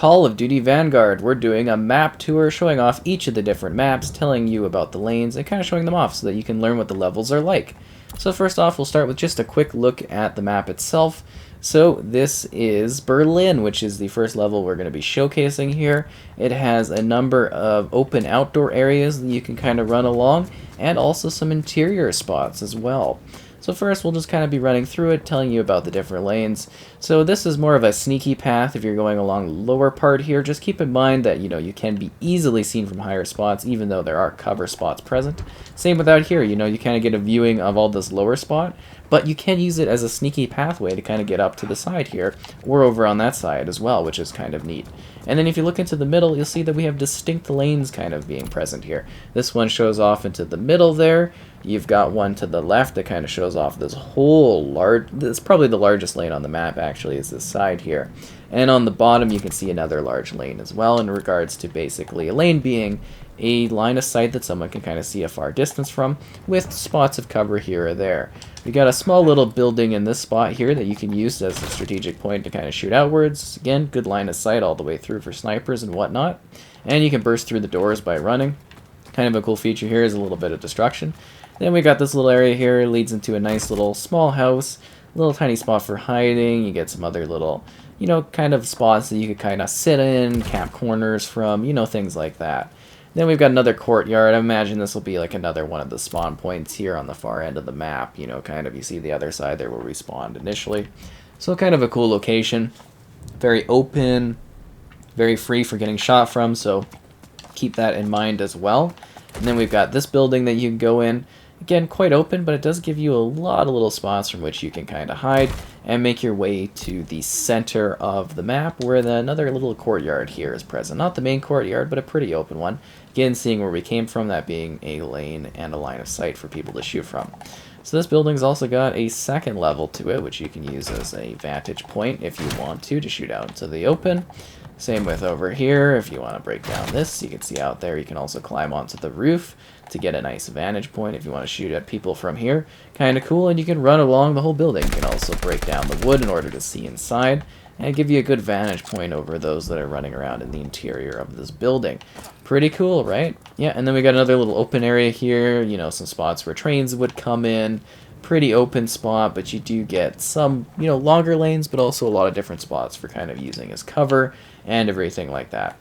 Call of Duty Vanguard. We're doing a map tour showing off each of the different maps, telling you about the lanes, and kind of showing them off so that you can learn what the levels are like. So first off, we'll start with just a quick look at the map itself. So this is Berlin, which is the first level we're going to be showcasing here. It has a number of open outdoor areas that you can kind of run along, and also some interior spots as well. So first we'll just kind of be running through it, telling you about the different lanes. So this is more of a sneaky path if you're going along the lower part here. Just keep in mind that, you can be easily seen from higher spots, even though there are cover spots present. Same with out here, you kind of get a viewing of all this lower spot, but you can use it as a sneaky pathway to kind of get up to the side here, or over on that side as well, which is kind of neat. And then if you look into the middle, you'll see that we have distinct lanes kind of being present here. This one shows off into the middle there. You've got one to the left that kind of shows off this whole this is probably the largest lane on the map actually, is this side here. And on the bottom you can see another large lane as well, in regards to basically a lane being a line of sight that someone can kind of see a far distance from, with spots of cover here or there. We got a small little building in this spot here that you can use as a strategic point to kind of shoot outwards. Again, good line of sight all the way through for snipers and whatnot. And you can burst through the doors by running. Kind of a cool feature here is a little bit of destruction. Then we got this little area here, it leads into a nice little small house, little tiny spot for hiding. You get some other little, kind of spots that you could kind of sit in, camp corners from, things like that. Then we've got another courtyard. I imagine this will be like another one of the spawn points here on the far end of the map, kind of, you see the other side there where we spawned initially. So kind of a cool location, very open, very free for getting shot from, so keep that in mind as well. And then we've got this building that you can go in. Again, quite open, but it does give you a lot of little spots from which you can kind of hide and make your way to the center of the map, where another little courtyard here is present. Not the main courtyard, but a pretty open one. Again, seeing where we came from, that being a lane and a line of sight for people to shoot from. So this building's also got a second level to it, which you can use as a vantage point if you want to shoot out into the open. Same with over here. If you want to break down this, you can see out there, you can also climb onto the roof to get a nice vantage point if you want to shoot at people from here. Kind of cool, and you can run along the whole building. You can also break down the wood in order to see inside, and give you a good vantage point over those that are running around in the interior of this building. Pretty cool, right? Yeah, and then we got another little open area here, some spots where trains would come in. Pretty open spot, but you do get some, longer lanes, but also a lot of different spots for kind of using as cover and everything like that.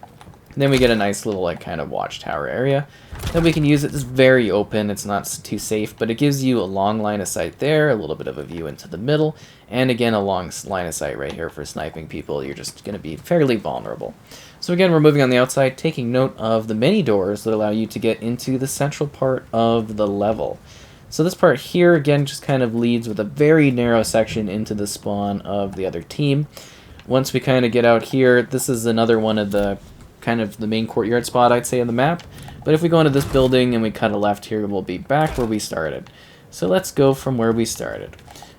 And then we get a nice little kind of watchtower area that we can use. It's very open, it's not too safe, but it gives you a long line of sight there, a little bit of a view into the middle, and again a long line of sight right here for sniping people. You're just going to be fairly vulnerable. So again, we're moving on the outside, taking note of the many doors that allow you to get into the central part of the level. So this part here, again, just kind of leads with a very narrow section into the spawn of the other team. Once we kind of get out here, this is another one of the kind of the main courtyard spot, I'd say, in the map. But if we go into this building and we cut a left here, we'll be back where we started. So let's go from where we started.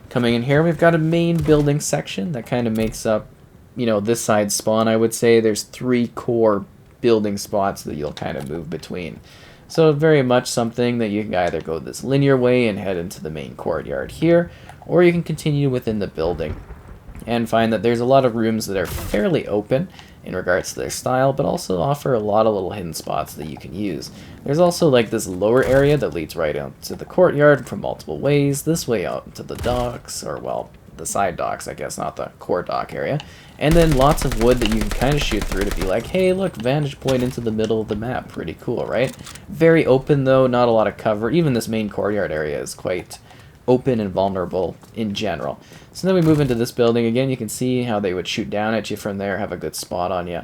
Coming in here, we've got a main building section that kind of makes up, this side spawn, I would say. There's 3 core building spots that you'll kind of move between. So very much something that you can either go this linear way and head into the main courtyard here, or you can continue within the building and find that there's a lot of rooms that are fairly open in regards to their style, but also offer a lot of little hidden spots that you can use. There's also like this lower area that leads right out to the courtyard from multiple ways, this way out to the docks, or well, the side docks, I guess, not the core dock area. And then lots of wood that you can kind of shoot through to be like, hey, look, vantage point into the middle of the map. Pretty cool, right? Very open, though, not a lot of cover. Even this main courtyard area is quite open and vulnerable in general. So then we move into this building. Again, you can see how they would shoot down at you from there, have a good spot on you.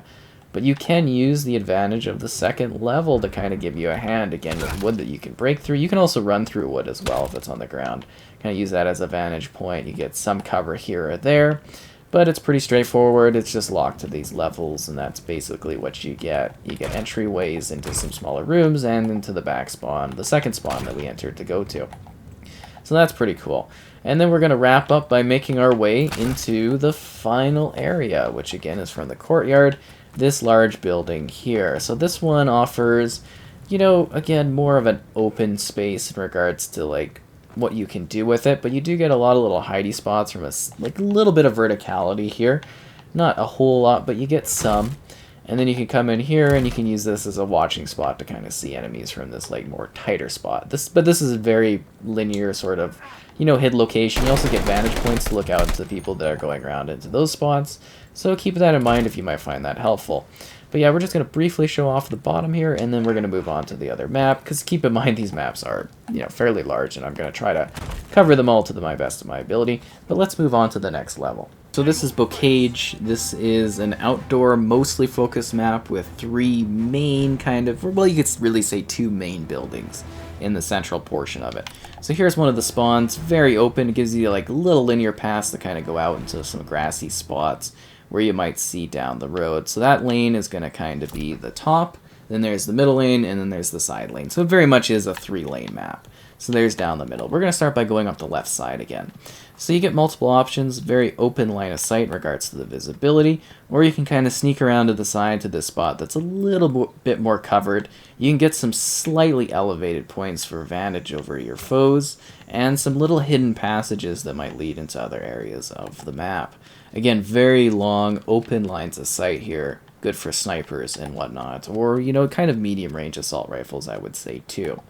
But you can use the advantage of the second level to kind of give you a hand, again, with wood that you can break through. You can also run through wood as well if it's on the ground. Kind of use that as a vantage point. You get some cover here or there. But it's pretty straightforward. It's just locked to these levels, and that's basically what you get. You get entryways into some smaller rooms and into the back spawn, the second spawn that we entered to go to. So that's pretty cool. And then we're going to wrap up by making our way into the final area, which again is from the courtyard, this large building here. So this one offers, again, more of an open space in regards to like what you can do with it, but you do get a lot of little hidey spots from a little bit of verticality here. Not a whole lot, but you get some. And then you can come in here and you can use this as a watching spot to kind of see enemies from this like more tighter spot. But this is a very linear sort of, you know, hid location. You also get vantage points to look out into the people that are going around into those spots. So keep that in mind if you might find that helpful. But yeah, we're just going to briefly show off the bottom here, and then we're going to move on to the other map, because keep in mind these maps are, you know, fairly large, and I'm going to try to cover them all to my best of my ability. But let's move on to the next level. So this is Bocage. This is an outdoor, mostly focused map with three main kind of, well, you could really say two main buildings in the central portion of it. So here's one of the spawns, very open. It gives you like a little linear paths to kind of go out into some grassy spots where you might see down the road. So that lane is going to kind of be the top, then there's the middle lane, and then there's the side lane. So it very much is a 3-lane map. So there's down the middle. We're going to start by going up the left side again. So you get multiple options, very open line of sight in regards to the visibility, or you can kind of sneak around to the side to this spot that's a little bit more covered. You can get some slightly elevated points for advantage over your foes, and some little hidden passages that might lead into other areas of the map. Again, very long, open lines of sight here, good for snipers and whatnot, or, you know, kind of medium range assault rifles, I would say, too.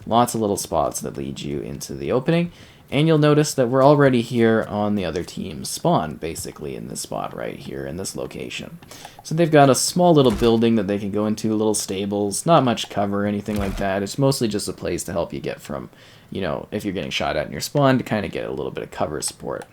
Lots of little spots that lead you into the opening, and you'll notice that we're already here on the other team's spawn, basically in this spot right here, in this location. So they've got a small little building that they can go into, little stables, not much cover or anything like that. It's mostly just a place to help you get from, you know, if you're getting shot at in your spawn, to kind of get a little bit of cover support.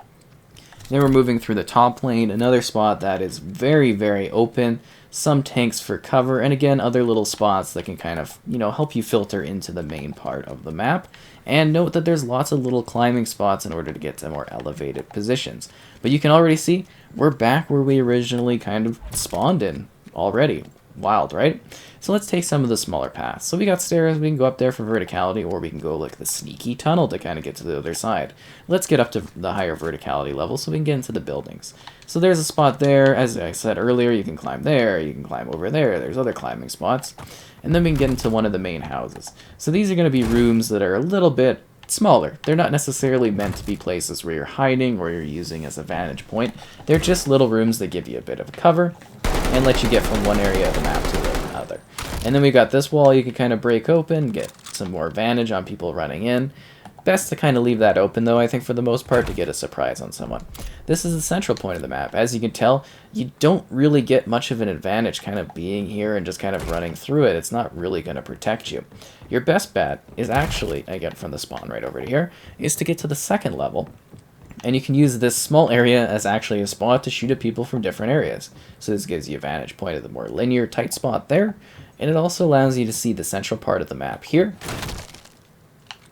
Then we're moving through the top lane, another spot that is very, very open, some tanks for cover, and again, other little spots that can kind of, you know, help you filter into the main part of the map. And note that there's lots of little climbing spots in order to get to more elevated positions. But you can already see, we're back where we originally kind of spawned in already. Wild, right? So let's take some of the smaller paths. So we got stairs, we can go up there for verticality, or we can go like the sneaky tunnel to kind of get to the other side. Let's get up to the higher verticality level so we can get into the buildings. So there's a spot there, as I said earlier, you can climb there, you can climb over there, there's other climbing spots. And then we can get into one of the main houses. So these are going to be rooms that are a little bit smaller. They're not necessarily meant to be places where you're hiding or you're using as a vantage point. They're just little rooms that give you a bit of cover and let you get from one area of the map to another. And then we got this wall you can kind of break open, get some more advantage on people running in. Best to kind of leave that open though, I think, for the most part, to get a surprise on someone. This is the central point of the map. As you can tell, you don't really get much of an advantage kind of being here and just kind of running through it. It's not really going to protect you. Your best bet is actually, again from the spawn right over here, is to get to the second level. And you can use this small area as actually a spot to shoot at people from different areas. So this gives you a vantage point of the more linear, tight spot there. And it also allows you to see the central part of the map here.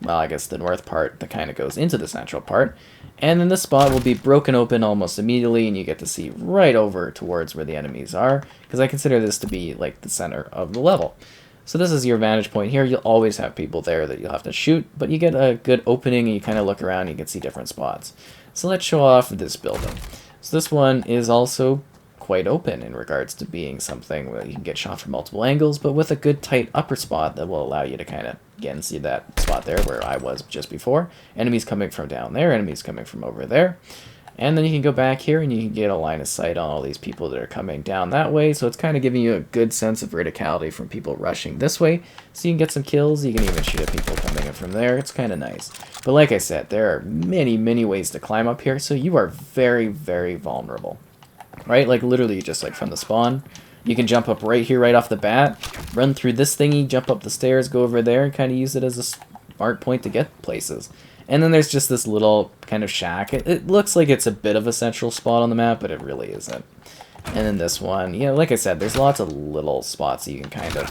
Well, I guess the north part that kind of goes into the central part. And then this spot will be broken open almost immediately, and you get to see right over towards where the enemies are, because I consider this to be like the center of the level. So this is your vantage point here. You'll always have people there that you'll have to shoot, but you get a good opening and you kind of look around and you can see different spots. So let's show off this building. So this one is also quite open in regards to being something where you can get shot from multiple angles, but with a good tight upper spot that will allow you to kind of, again, see that spot there where I was just before. Enemies coming from down there, enemies coming from over there. And then you can go back here and you can get a line of sight on all these people that are coming down that way. So it's kind of giving you a good sense of verticality from people rushing this way. So you can get some kills. You can even shoot at people coming in from there. It's kind of nice. But like I said, there are many, many ways to climb up here. So you are very, very vulnerable. Right? Like literally just like from the spawn. You can jump up right here right off the bat. Run through this thingy, jump up the stairs, go over there, and kind of use it as a smart point to get places. And then there's just this little kind of shack. It looks like it's a bit of a central spot on the map, but it really isn't. And then this one, you know, like I said, there's lots of little spots you can kind of,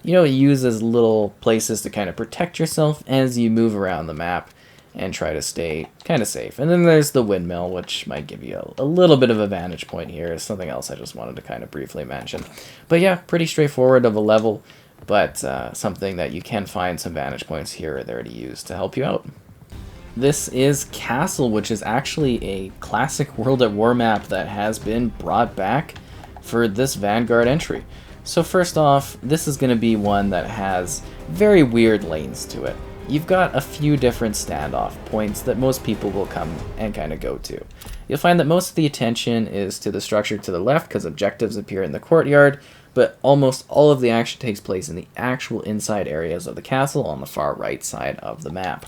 you know, use as little places to kind of protect yourself as you move around the map and try to stay kind of safe. And then there's the windmill, which might give you a little bit of a vantage point here. It's something else I just wanted to kind of briefly mention. But yeah, pretty straightforward of a level, but something that you can find some vantage points here or there to use to help you out. This is Castle, which is actually a classic World at War map that has been brought back for this Vanguard entry. So first off, this is going to be one that has very weird lanes to it. you've got a few different standoff points that most people will come and kind of go to. You'll find that most of the attention is to the structure to the left because objectives appear in the courtyard, but almost all of the action takes place in the actual inside areas of the castle on the far right side of the map.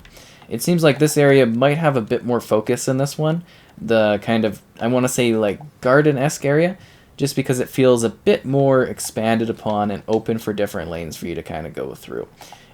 It seems like this area might have a bit more focus in this one, the kind of, I want to say like garden-esque area, just because it feels a bit more expanded upon and open for different lanes for you to kind of go through.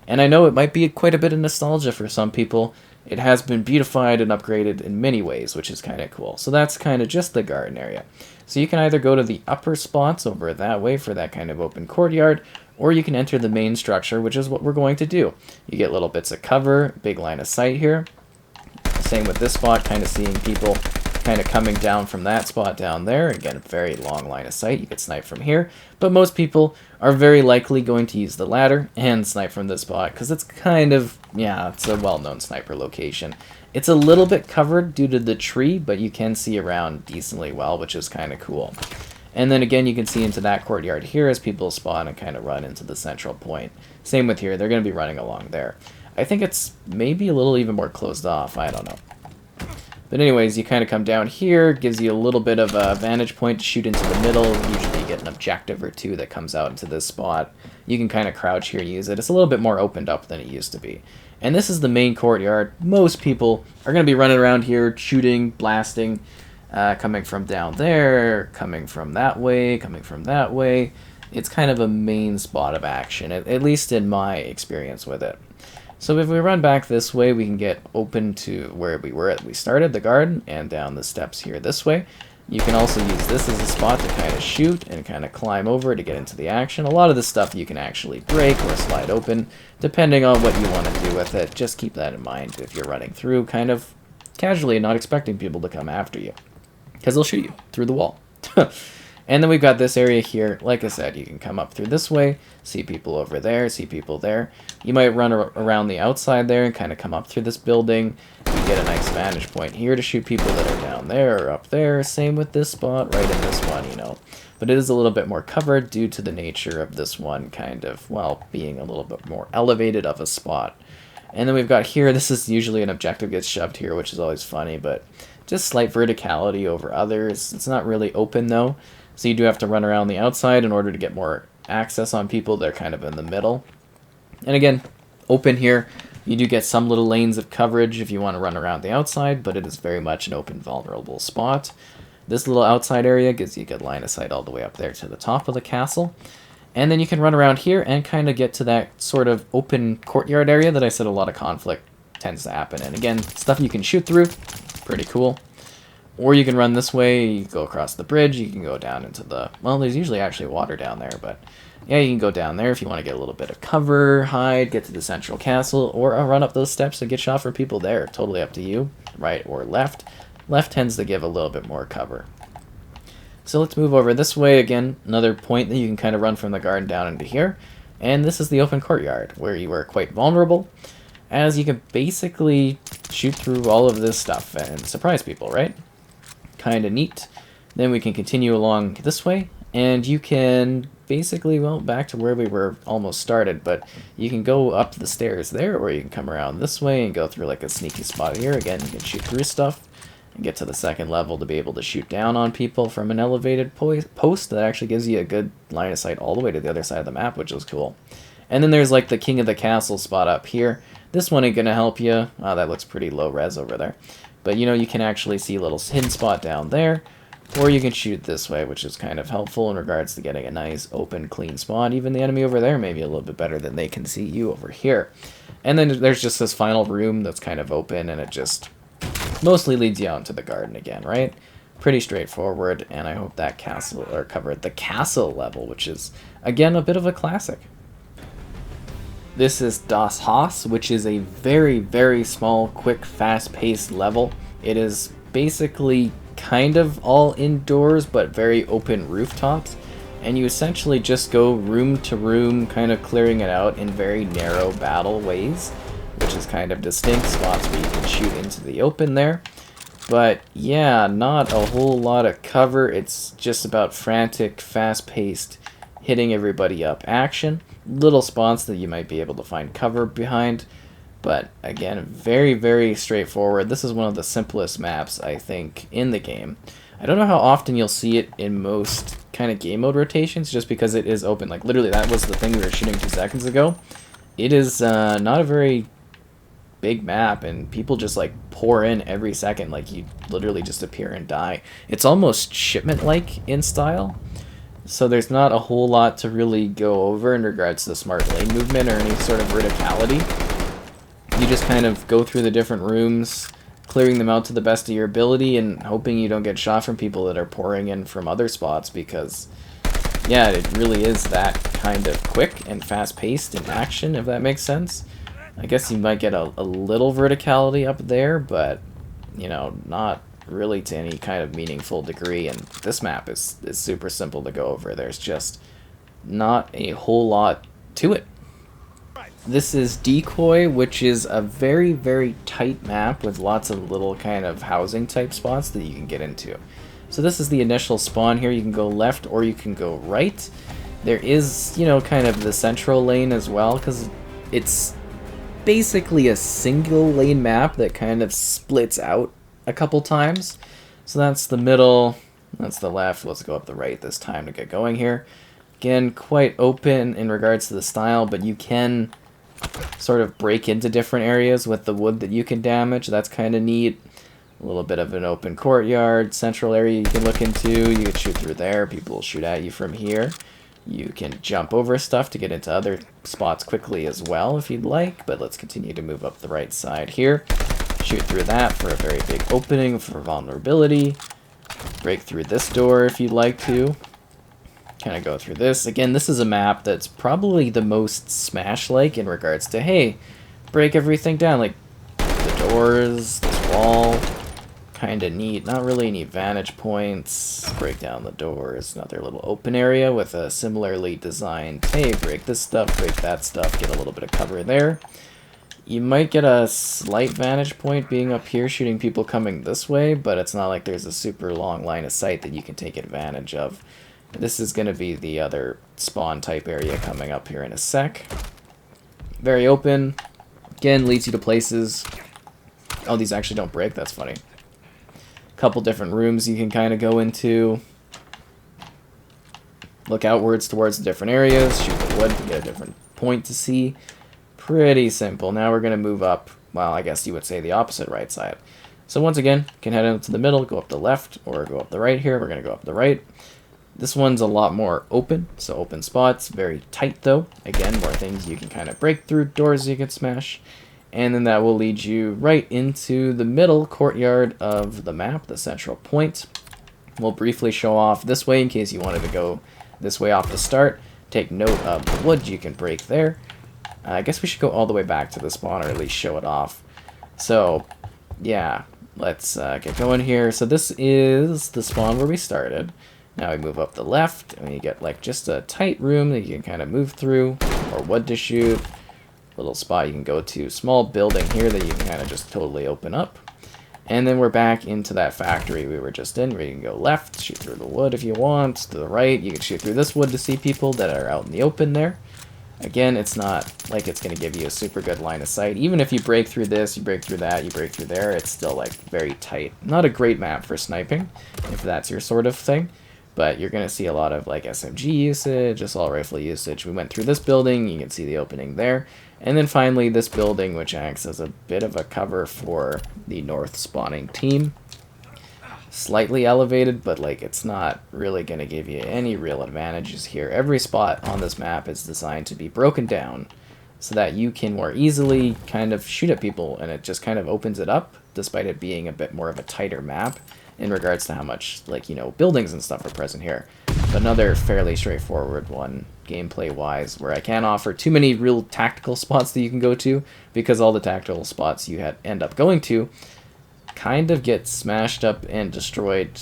And I know it might be quite a bit of nostalgia for some people. It has been beautified and upgraded in many ways, which is kind of cool. So that's kind of just the garden area. So you can either go to the upper spots over that way for that kind of open courtyard, or you can enter the main structure, which is what we're going to do. You get little bits of cover, big line of sight here. Same with this spot, kind of seeing people kind of coming down from that spot down there. Again, a very long line of sight. You could snipe from here, but most people are very likely going to use the ladder and snipe from this spot because it's kind of, yeah, it's a well-known sniper location. It's a little bit covered due to the tree, but you can see around decently well, which is kind of cool. And then again, you can see into that courtyard here as people spawn and kind of run into the central point. Same with here, they're going to be running along there. I think it's maybe a little even more closed off, I don't know. But anyways, you kind of come down here, gives you a little bit of a vantage point to shoot into the middle. Usually you get an objective or two that comes out into this spot. You can kind of crouch here and use it. It's a little bit more opened up than it used to be. And this is the main courtyard. Most people are going to be running around here, shooting, blasting, coming from down there, coming from that way, coming from that way. It's kind of a main spot of action, at least in my experience with it. So if we run back this way, we can get open to where we started, the garden, and down the steps here this way. You can also use this as a spot to kind of shoot and kind of climb over to get into the action. A lot of this stuff you can actually break or slide open, depending on what you want to do with it. Just keep that in mind if you're running through kind of casually and not expecting people to come after you, because they'll shoot you through the wall. And then we've got this area here. Like I said, you can come up through this way, see people over there, see people there. You might run around the outside there and kind of come up through this building. You get a nice vantage point here to shoot people that are down there or up there. Same with this spot, right in this one, you know. But it is a little bit more covered due to the nature of this one kind of, well, being a little bit more elevated of a spot. And then we've got here, this is usually an objective gets shoved here, which is always funny, but just slight verticality over others. It's not really open though. So you do have to run around the outside in order to get more access on people. They're kind of in the middle. And again, open here. You do get some little lanes of coverage if you want to run around the outside, but it is very much an open, vulnerable spot. This little outside area gives you a good line of sight all the way up there to the top of the castle. And then you can run around here and kind of get to that sort of open courtyard area that I said a lot of conflict tends to happen. And again, stuff you can shoot through. Pretty cool. Or you can run this way, you go across the bridge, you can go down into the, well, there's usually actually water down there, but yeah, you can go down there if you want to get a little bit of cover, hide, get to the central castle, or run up those steps and get shot from people there. Totally up to you, right or left. Left tends to give a little bit more cover. So let's move over this way again, another point that you can kind of run from the garden down into here. And this is the open courtyard, where you are quite vulnerable, as you can basically shoot through all of this stuff and surprise people, right? Kind of neat. Then we can continue along this way, and you can basically, well, back to where we were almost started, but you can go up the stairs there, or you can come around this way and go through like a sneaky spot here. Again, you can shoot through stuff and get to the second level to be able to shoot down on people from an elevated post that actually gives you a good line of sight all the way to the other side of the map, which is cool. And then there's like the king of the castle spot up here. This one ain't gonna help you. Oh, that looks pretty low res over there. But you know, you can actually see a little hidden spot down there, or you can shoot this way, which is kind of helpful in regards to getting a nice, open, clean spot. Even the enemy over there may be a little bit better than they can see you over here. And then there's just this final room that's kind of open, and it just mostly leads you out into the garden again, right? Pretty straightforward, and I hope that castle, or covered the castle level, which is, again, a bit of a classic. This is Das Haus, which is a very, very small, quick, fast-paced level. It is basically kind of all indoors, but very open rooftops. And you essentially just go room to room, kind of clearing it out in very narrow battle ways, which is kind of distinct spots where you can shoot into the open there. But yeah, not a whole lot of cover. It's just about frantic, fast-paced, hitting everybody up action. Little spots that you might be able to find cover behind, But again, very, very straightforward. This is one of the simplest maps, I think, in the game. I don't know how often you'll see it in most kind of game mode rotations, just because it is open. Like, literally, that was the thing we were shooting 2 seconds ago. It is not a very big map, and people just, like, pour in every second. Like, you literally just appear and die. It's almost shipment-like in style. So there's not a whole lot to really go over in regards to the smart lane movement or any sort of verticality. You just kind of go through the different rooms, clearing them out to the best of your ability and hoping you don't get shot from people that are pouring in from other spots, because, yeah, it really is that kind of quick and fast-paced in action, if that makes sense. I guess you might get a little verticality up there, but, you know, not really to any kind of meaningful degree, and this map is super simple to go over. There's just not a whole lot to it. This is Decoy, which is a very, very tight map with lots of little kind of housing type spots that you can get into. So this is the initial spawn here. You can go left or you can go right. There is, you know, kind of the central lane as well, because it's basically a single lane map that kind of splits out a couple times. So that's the middle, that's the left. Let's go up the right this time to get going here. Again, quite open in regards to the style, but you can sort of break into different areas with the wood that you can damage. That's kind of neat. A little bit of an open courtyard, central area you can look into. You can shoot through there. People will shoot at you from here. You can jump over stuff to get into other spots quickly as well if you'd like, but let's continue to move up the right side here. Shoot through that for a very big opening for vulnerability. Break through this door if you'd like to. Kind of go through this. Again, this is a map that's probably the most Smash-like in regards to, hey, break everything down. Like, the doors, this wall, kind of neat. Not really any vantage points. Break down the doors. Another little open area with a similarly designed, hey, break this stuff, break that stuff, get a little bit of cover there. You might get a slight vantage point being up here shooting people coming this way, but it's not like there's a super long line of sight that you can take advantage of. This is going to be the other spawn type area coming up here in a sec. Very open. Again, leads you to places. Oh, these actually don't break. That's funny. Couple different rooms you can kind of go into. Look outwards towards the different areas. Shoot the wood to get a different point to see. Pretty simple. Now we're going to move up. Well, I guess you would say the opposite right side. So once again, you can head into the middle, go up the left, or go up the right here. We're going to go up the right. This one's a lot more open, so open spots, very tight though. Again, more things you can kind of break through, doors you can smash, and then that will lead you right into the middle courtyard of the map, the central point. We'll briefly show off this way in case you wanted to go this way off the start. Take note of the wood you can break there. I guess we should go all the way back to the spawn, or at least show it off. So, yeah, let's get going here. So this is the spawn where we started. Now we move up the left, and you get like just a tight room that you can kind of move through, or wood to shoot. Little spot you can go to, small building here that you can kind of just totally open up. And then we're back into that factory we were just in, where you can go left, shoot through the wood if you want. To the right, you can shoot through this wood to see people that are out in the open there. Again, it's not like it's going to give you a super good line of sight. Even if you break through this, you break through that, you break through there, it's still like very tight. Not a great map for sniping, if that's your sort of thing. But you're going to see a lot of like SMG usage, assault rifle usage. We went through this building, you can see the opening there. And then finally this building, which acts as a bit of a cover for the north spawning team. Slightly elevated, but like it's not really going to give you any real advantages here. Every spot on this map is designed to be broken down so that you can more easily kind of shoot at people, and it just kind of opens it up, despite it being a bit more of a tighter map in regards to how much, like, you know, buildings and stuff are present here. But another fairly straightforward one, gameplay-wise, where I can't offer too many real tactical spots that you can go to, because all the tactical spots you end up going to kind of get smashed up and destroyed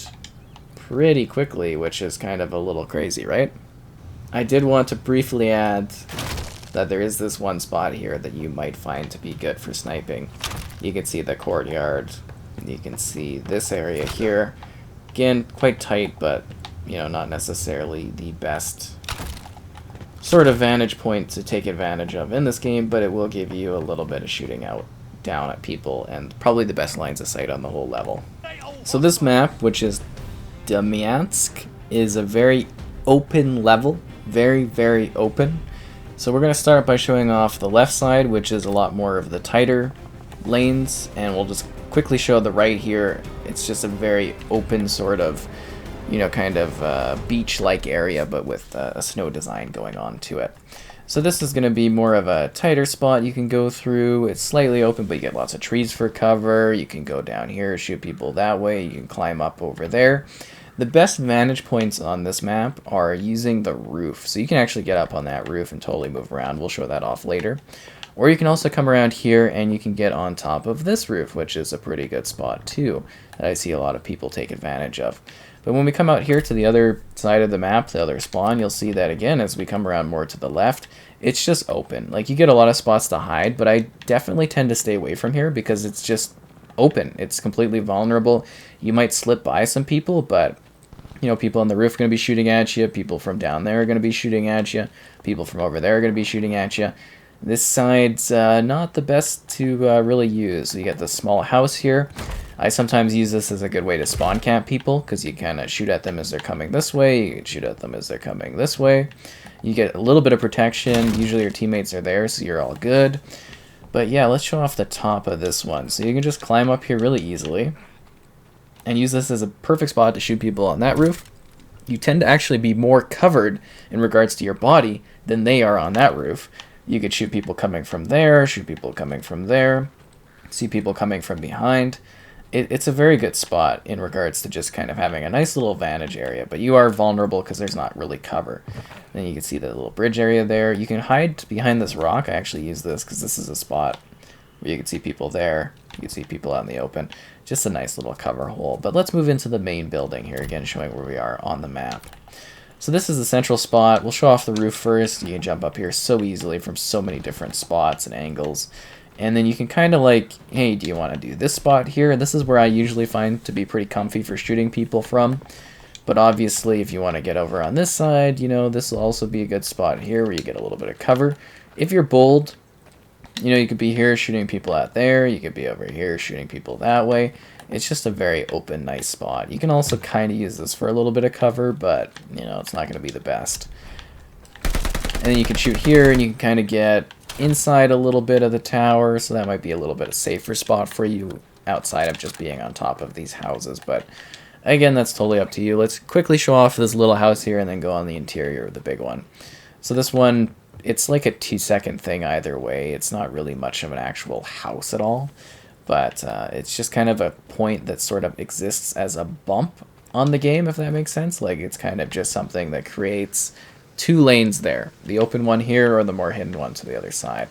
pretty quickly, which is kind of a little crazy, right? I did want to briefly add that there is this one spot here that you might find to be good for sniping. You can see the courtyard. You can see this area here. Again, quite tight, but, you know, not necessarily the best sort of vantage point to take advantage of in this game, but it will give you a little bit of shooting out down at people and probably the best lines of sight on the whole level. So this map, which is Demyansk, is a very open level, very, very open. So we're going to start by showing off the left side, which is a lot more of the tighter lanes, and we'll just quickly show the right here. It's just a very open sort of, you know, kind of beach-like area, but with a snow design going on to it. So this is going to be more of a tighter spot you can go through. It's slightly open, but you get lots of trees for cover. You can go down here, shoot people that way. You can climb up over there. The best vantage points on this map are using the roof. So you can actually get up on that roof and totally move around. We'll show that off later. Or you can also come around here and you can get on top of this roof, which is a pretty good spot too, that I see a lot of people take advantage of. But when we come out here to the other side of the map, the other spawn, you'll see that again, as we come around more to the left, it's just open. Like, you get a lot of spots to hide, but I definitely tend to stay away from here because it's just open. It's completely vulnerable. You might slip by some people, but, you know, people on the roof are going to be shooting at you. People from down there are going to be shooting at you. People from over there are going to be shooting at you. This side's not the best to really use. So you get the small house here. I sometimes use this as a good way to spawn camp people, because you kind of shoot at them as they're coming this way, you can shoot at them as they're coming this way. You get a little bit of protection, usually your teammates are there, so you're all good. But yeah, let's show off the top of this one. So you can just climb up here really easily, and use this as a perfect spot to shoot people on that roof. You tend to actually be more covered in regards to your body than they are on that roof. You could shoot people coming from there, shoot people coming from there, see people coming from behind. It's a very good spot in regards to just kind of having a nice little vantage area, but you are vulnerable because there's not really cover. Then you can see the little bridge area there. You can hide behind this rock. I actually use this because this is a spot where you can see people there. You can see people out in the open. Just a nice little cover hole. But let's move into the main building here, again showing where we are on the map. So this is the central spot. We'll show off the roof first. You can jump up here so easily from so many different spots and angles. And then you can kind of like, hey, do you want to do this spot here? This is where I usually find to be pretty comfy for shooting people from. But obviously, if you want to get over on this side, you know, this will also be a good spot here where you get a little bit of cover. If you're bold, you know, you could be here shooting people out there. You could be over here shooting people that way. It's just a very open, nice spot. You can also kind of use this for a little bit of cover, but, you know, it's not going to be the best. And then you can shoot here, and you can kind of get inside a little bit of the tower, so that might be a little bit of safer spot for you outside of just being on top of these houses. But again, that's totally up to you. Let's quickly show off this little house here and then go on the interior of the big one. So this one, it's like a 2-second thing either way. It's not really much of an actual house at all, but it's just kind of a point that sort of exists as a bump on the game, if that makes sense. Like, it's kind of just something that creates two lanes there, the open one here or the more hidden one to the other side.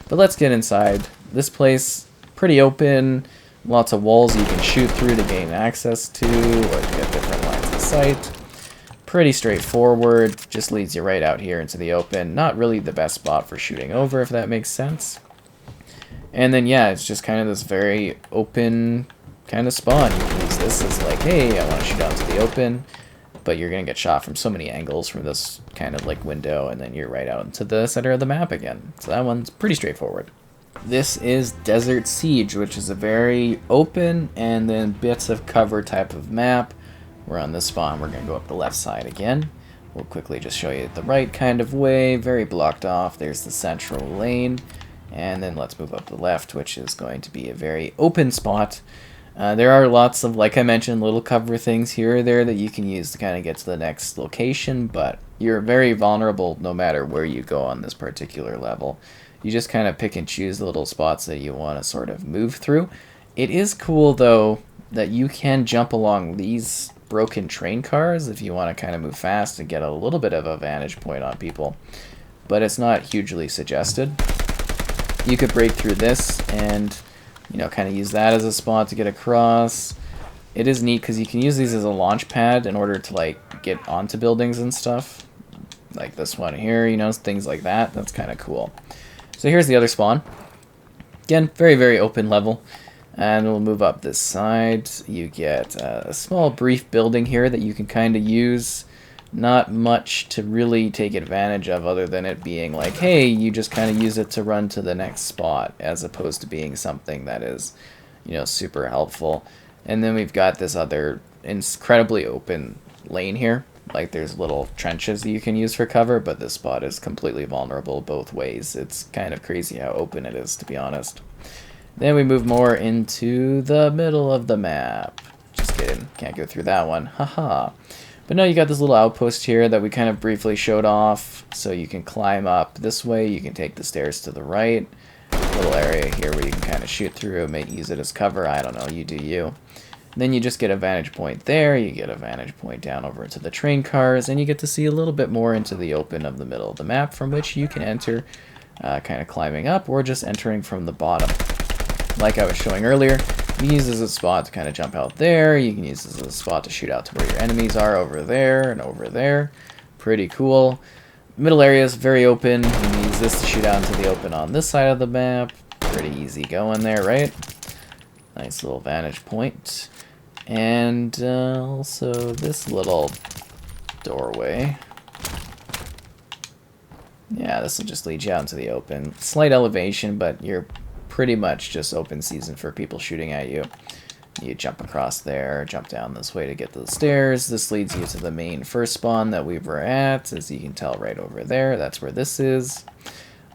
But let's get inside. This place, pretty open, lots of walls you can shoot through to gain access to, or to get different lines of sight. Pretty straightforward, just leads you right out here into the open. Not really the best spot for shooting over, if that makes sense. And then yeah, it's just kind of this very open kind of spawn. You can use this as like, hey, I want to shoot out into the open, but you're going to get shot from so many angles from this kind of like window, and then you're right out into the center of the map again. So that one's pretty straightforward. This is Desert Siege, which is a very open and then bits of cover type of map. We're on this spawn. We're going to go up the left side again. We'll quickly just show you the right kind of way, very blocked off. There's the central lane, and then let's move up the left, which is going to be a very open spot. There are lots of, like I mentioned, little cover things here or there that you can use to kind of get to the next location, but you're very vulnerable no matter where you go on this particular level. You just kind of pick and choose the little spots that you want to sort of move through. It is cool, though, that you can jump along these broken train cars if you want to kind of move fast and get a little bit of a vantage point on people, but it's not hugely suggested. You could break through this and, you know, kind of use that as a spot to get across. It is neat because you can use these as a launch pad in order to like get onto buildings and stuff, like this one here, you know, things like that. That's kind of cool. So here's the other spawn. Again, very, very open level. And we'll move up this side. You get a small brief building here that you can kind of use not much to really take advantage of other than it being like, hey, you just kind of use it to run to the next spot, as opposed to being something that is, you know, super helpful. And then we've got this other incredibly open lane here. Like, there's little trenches that you can use for cover, but this spot is completely vulnerable both ways. It's kind of crazy how open it is, to be honest. Then we move more into the middle of the map. Just kidding, can't go through that one, haha. But no, you got this little outpost here that we kind of briefly showed off, so you can climb up this way, you can take the stairs to the right. Little area here where you can kind of shoot through, may use it as cover, I don't know, you do you. Then you just get a vantage point there, you get a vantage point down over to the train cars, and you get to see a little bit more into the open of the middle of the map, from which you can enter kind of climbing up or just entering from the bottom. Like I was showing earlier, you can use this as a spot to kind of jump out there, you can use this as a spot to shoot out to where your enemies are over there and over there. Pretty cool. Middle area is very open, you can use this to shoot out into the open on this side of the map. Pretty easy going there, right? Nice little vantage point. And also this little doorway. Yeah, this will just lead you out into the open. Slight elevation, but you're pretty much just open season for people shooting at you. You jump across there, jump down this way to get to the stairs. This leads you to the main first spawn that we were at, as you can tell right over there. That's where this is.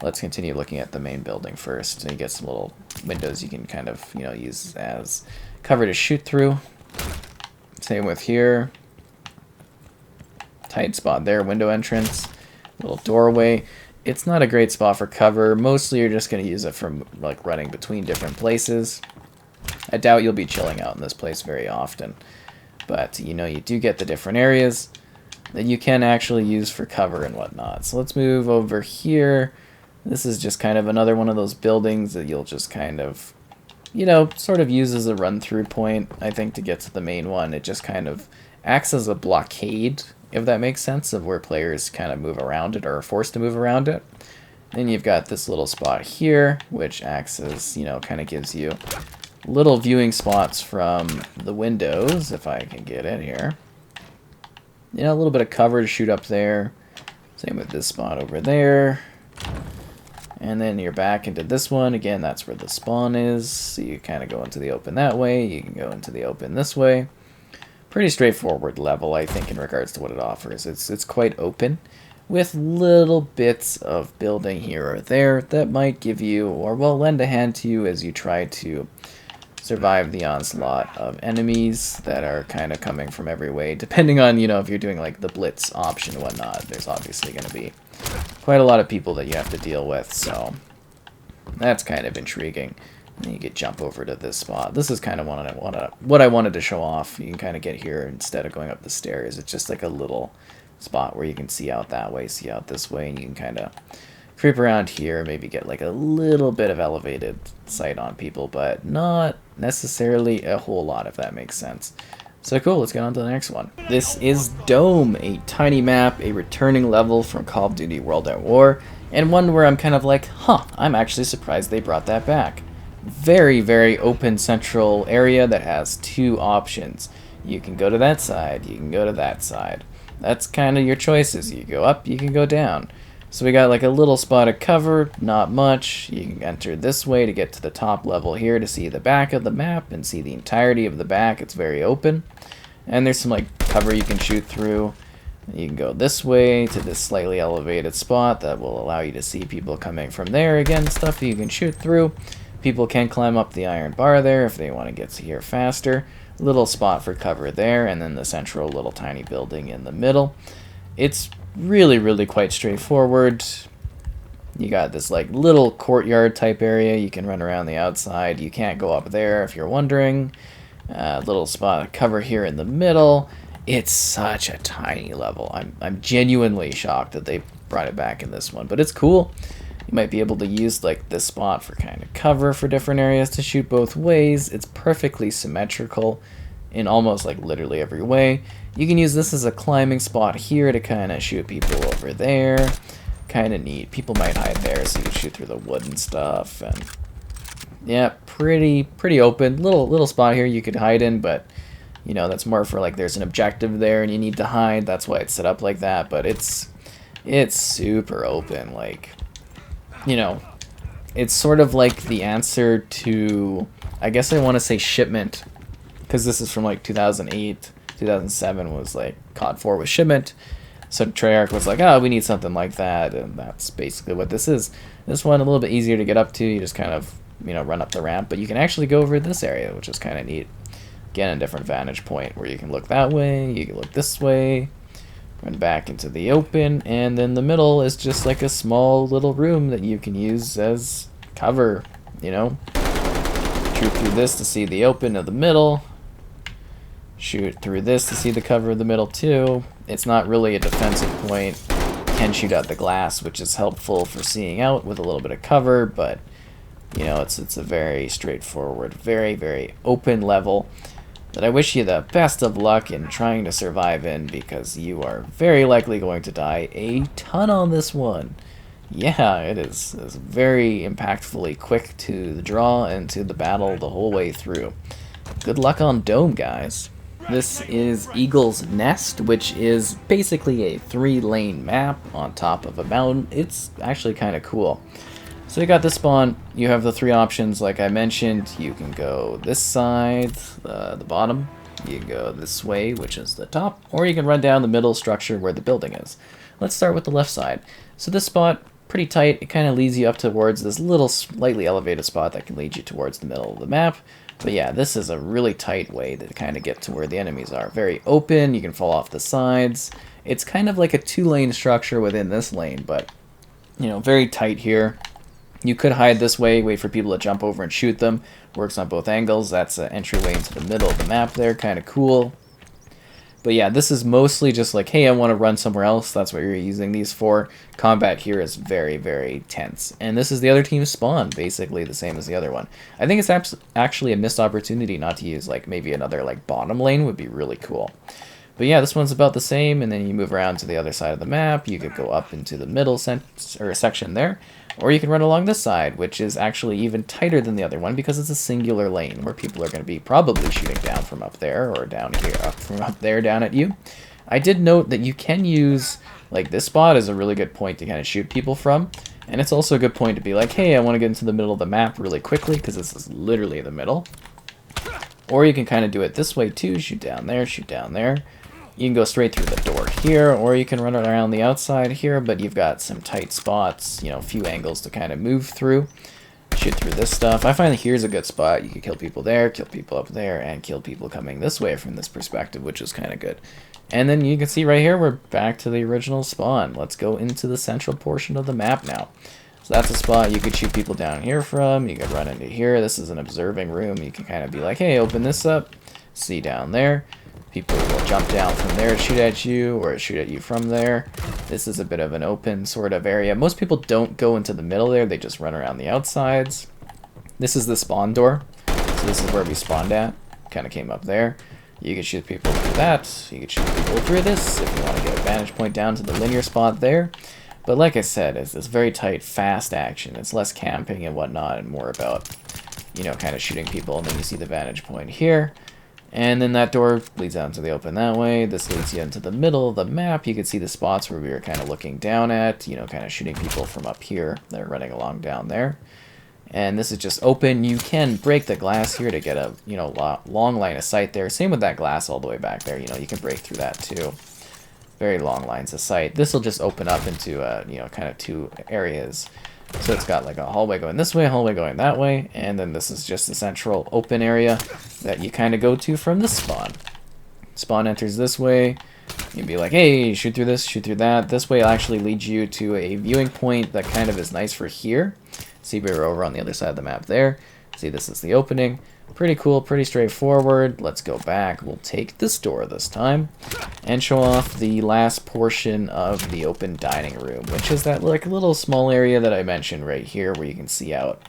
Let's continue looking at the main building first. And you get some little windows you can kind of, you know, use as cover to shoot through. Same with here. Tight spot there, window entrance. Little doorway. It's not a great spot for cover. Mostly you're just going to use it for like running between different places. I doubt you'll be chilling out in this place very often. But, you know, you do get the different areas that you can actually use for cover and whatnot. So let's move over here. This is just kind of another one of those buildings that you'll just kind of, you know, sort of use as a run-through point, I think, to get to the main one. It just kind of acts as a blockade, if that makes sense, of where players kind of move around it or are forced to move around it. Then you've got this little spot here, which acts as, you know, kind of gives you little viewing spots from the windows, if I can get in here. You know, a little bit of cover to shoot up there. Same with this spot over there. And then you're back into this one. Again, that's where the spawn is. So you kind of go into the open that way. You can go into the open this way. Pretty straightforward level, I think, in regards to what it offers. It's quite open, with little bits of building here or there that might give you, or well, lend a hand to you as you try to survive the onslaught of enemies that are kind of coming from every way. Depending on, you know, if you're doing like the blitz option and whatnot, there's obviously going to be quite a lot of people that you have to deal with, so that's kind of intriguing. And you could jump over to this spot. This is kind of what I wanted to show off. You can kind of get here instead of going up the stairs. It's just like a little spot where you can see out that way, see out this way, and you can kind of creep around here, maybe get like a little bit of elevated sight on people, but not necessarily a whole lot, if that makes sense. So cool, let's get on to the next one. This is Dome, a tiny map, a returning level from Call of Duty World at War, and one where I'm kind of like, huh, I'm actually surprised they brought that back. Very, very open central area that has two options. You can go to that side, you can go to that side. That's kind of your choices. You go up, you can go down. So we got like a little spot of cover, not much. You can enter this way to get to the top level here to see the back of the map and see the entirety of the back. It's very open. And there's some like cover you can shoot through. You can go this way to this slightly elevated spot that will allow you to see people coming from there. Again, stuff you can shoot through. People can climb up the iron bar there if they want to get to here faster. Little spot for cover there, and then the central little tiny building in the middle. It's really, really quite straightforward. You got this like little courtyard type area. You can run around the outside. You can't go up there if you're wondering. Little spot of cover here in the middle. It's such a tiny level. I'm genuinely shocked that they brought it back in this one, but it's cool. You might be able to use like this spot for kind of cover for different areas to shoot both ways. It's perfectly symmetrical in almost like literally every way. You can use this as a climbing spot here to kind of shoot people over there. Kind of neat. People might hide there, so you can shoot through the wood and stuff. And yeah, pretty open. Little spot here you could hide in, but You know, that's more for like there's an objective there and you need to hide. That's why it's set up like that. But it's super open. Like, you know, it's sort of like the answer to, I guess I want to say Shipment, because this is from like 2008, 2007 was like COD 4 with Shipment. So Treyarch was like, oh, we need something like that, and that's basically what this is. This one a little bit easier to get up to. You just kind of, you know, run up the ramp, but you can actually go over this area, which is kind of neat. Again, a different vantage point where you can look that way, you can look this way, run back into the open, and then the middle is just like a small little room that you can use as cover, you know. Shoot through this to see the open of the middle. Shoot through this to see the cover of the middle too. It's not really a defensive point. Can shoot out the glass, which is helpful for seeing out with a little bit of cover, but you know, it's a very straightforward, very, very open level that I wish you the best of luck in trying to survive in, because you are very likely going to die a ton on this one. Yeah, it is very impactfully quick to the draw and to the battle the whole way through. Good luck on Dome, guys. This is Eagle's Nest, which is basically a 3-lane map on top of a mountain. It's actually kind of cool. So you got the spawn, you have the 3 options like I mentioned. You can go this side, the bottom, you can go this way, which is the top, or you can run down the middle structure where the building is. Let's start with the left side. So this spot, pretty tight, it kind of leads you up towards this little slightly elevated spot that can lead you towards the middle of the map. But yeah, this is a really tight way to kind of get to where the enemies are. Very open, you can fall off the sides. It's kind of like a 2-lane structure within this lane, but you know, very tight here. You could hide this way, wait for people to jump over and shoot them. Works on both angles. That's an entryway into the middle of the map there, kind of cool. But yeah, this is mostly just like, hey, I want to run somewhere else. That's what you're using these for. Combat here is very, very tense. And this is the other team's spawn, basically the same as the other one. I think it's actually a missed opportunity not to use like maybe another like bottom lane would be really cool. But yeah, this one's about the same, and then you move around to the other side of the map. You could go up into the middle section there, or you can run along this side, which is actually even tighter than the other one because it's a singular lane where people are going to be probably shooting down from up there or down here, up from up there down at you. I did note that you can use, like this spot is a really good point to kind of shoot people from, and it's also a good point to be like, hey, I want to get into the middle of the map really quickly because this is literally the middle. Or you can kind of do it this way too, shoot down there, shoot down there. You can go straight through the door here, or you can run around the outside here, but you've got some tight spots, you know, a few angles to kind of move through. Shoot through this stuff. I find that here's a good spot. You can kill people there, kill people up there, and kill people coming this way from this perspective, which is kind of good. And then you can see right here, we're back to the original spawn. Let's go into the central portion of the map now. So that's a spot you could shoot people down here from. You could run into here. This is an observing room. You can kind of be like, hey, open this up. See down there. People will jump down from there and shoot at you, or shoot at you from there. This is a bit of an open sort of area. Most people don't go into the middle there, they just run around the outsides. This is the spawn door. So this is where we spawned at. Kind of came up there. You can shoot people through that. You can shoot people through this if you want to get a vantage point down to the linear spot there. But like I said, it's this very tight, fast action. It's less camping and whatnot and more about, you know, kind of shooting people. And then you see the vantage point here. And then that door leads out into the open that way. This leads you into the middle of the map. You can see the spots where we were kind of looking down at, you know, kind of shooting people from up here. They're running along down there. And this is just open. You can break the glass here to get a, you know, long line of sight there. Same with that glass all the way back there. You know, you can break through that too. Very long lines of sight. This will just open up into, you know, kind of 2 areas. So it's got like a hallway going this way, a hallway going that way, and then this is just the central open area that you kind of go to from the spawn. Spawn enters this way. You'd be like, hey, shoot through this, shoot through that. This way actually leads you to a viewing point that kind of is nice for here. See, we're over on the other side of the map there. See, this is the opening. Pretty cool, pretty straightforward. Let's go back. We'll take this door this time and show off the last portion of the open dining room, which is that like little small area that I mentioned right here where you can see out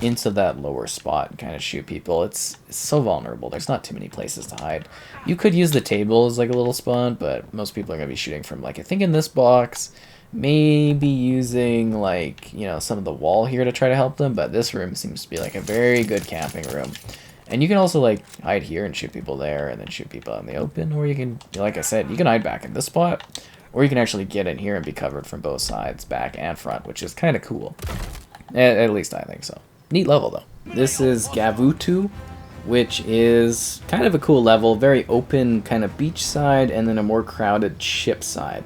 into that lower spot and kind of shoot people. It's so vulnerable. There's not too many places to hide. You could use the table as like a little spawn, but most people are going to be shooting from like, I think in this box, maybe using like, you know, some of the wall here to try to help them, but this room seems to be like a very good camping room. And you can also like hide here and shoot people there and then shoot people out in the open, or you can, like I said, you can hide back in this spot, or you can actually get in here and be covered from both sides, back and front, which is kind of cool. At least I think so. Neat level though. This is Gavutu, which is kind of a cool level, very open kind of beach side and then a more crowded ship side.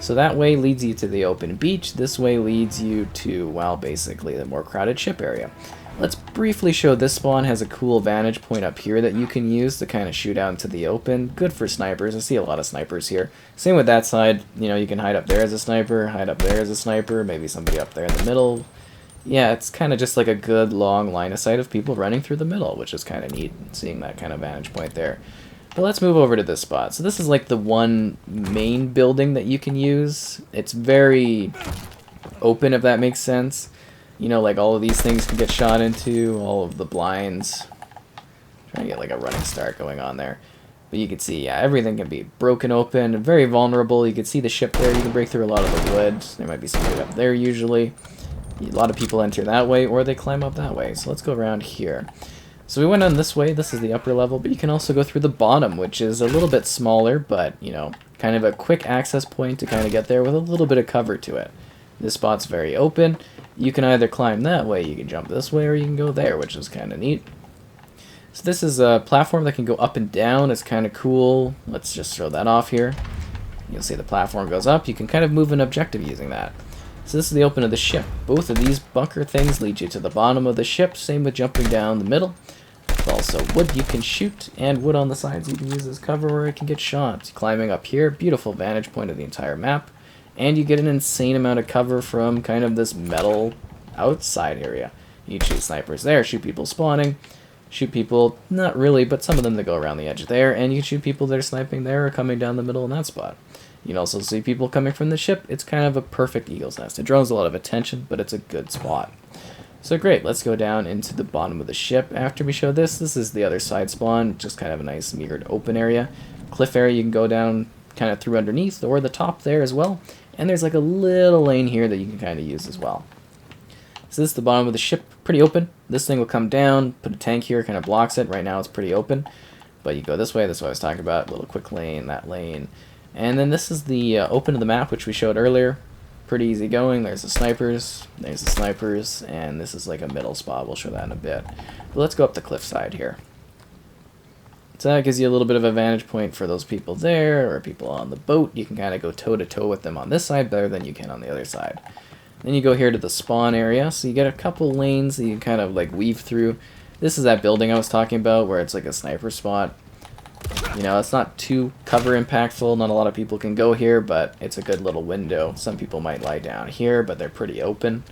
So that way leads you to the open beach, this way leads you to, well, basically the more crowded ship area. Let's briefly show this spawn has a cool vantage point up here that you can use to kind of shoot out into the open. Good for snipers. I see a lot of snipers here. Same with that side. You know, you can hide up there as a sniper, hide up there as a sniper, maybe somebody up there in the middle. Yeah, it's kind of just like a good long line of sight of people running through the middle, which is kind of neat, seeing that kind of vantage point there. But let's move over to this spot. So this is like the one main building that you can use. It's very open, if that makes sense. You know, like all of these things can get shot into, all of the blinds. Trying to get like a running start going on there. But you can see, yeah, everything can be broken open, very vulnerable. You can see the ship there. You can break through a lot of the wood. There might be somebody up there usually. A lot of people enter that way, or they climb up that way. So let's go around here. So we went on this way. This is the upper level, but you can also go through the bottom, which is a little bit smaller, but, you know, kind of a quick access point to kind of get there with a little bit of cover to it. This spot's very open. You can either climb that way, you can jump this way, or you can go there, which is kind of neat. So this is a platform that can go up and down. It's kind of cool. Let's just show that off here. You'll see the platform goes up. You can kind of move an objective using that. So this is the open of the ship. Both of these bunker things lead you to the bottom of the ship. Same with jumping down the middle. There's also wood you can shoot, and wood on the sides you can use as cover where it can get shot. Climbing up here, beautiful vantage point of the entire map. And you get an insane amount of cover from kind of this metal outside area. You can shoot snipers there, shoot people spawning, shoot people, not really, but some of them that go around the edge there, and you can shoot people that are sniping there or coming down the middle in that spot. You can also see people coming from the ship. It's kind of a perfect eagle's nest. It draws a lot of attention, but it's a good spot. So great, let's go down into the bottom of the ship. After we show this, this is the other side spawn, just kind of a nice mirrored open area. Cliff area you can go down kind of through underneath or the top there as well. And there's like a little lane here that you can kind of use as well. So this is the bottom of the ship, pretty open. This thing will come down, put a tank here, kind of blocks it. Right now it's pretty open, but you go this way, that's what I was talking about, a little quick lane, that lane. And then this is the open of the map, which we showed earlier. Pretty easy going. There's the snipers, and this is like a middle spot. We'll show that in a bit. But let's go up the cliff side here. So that gives you a little bit of a vantage point for those people there, or people on the boat. You can kind of go toe-to-toe with them on this side better than you can on the other side. Then you go here to the spawn area, so you get a couple lanes that you can kind of like weave through. This is that building I was talking about, where it's like a sniper spot. You know, it's not too cover impactful. Not a lot of people can go here, but it's a good little window. Some people might lie down here, but they're pretty open.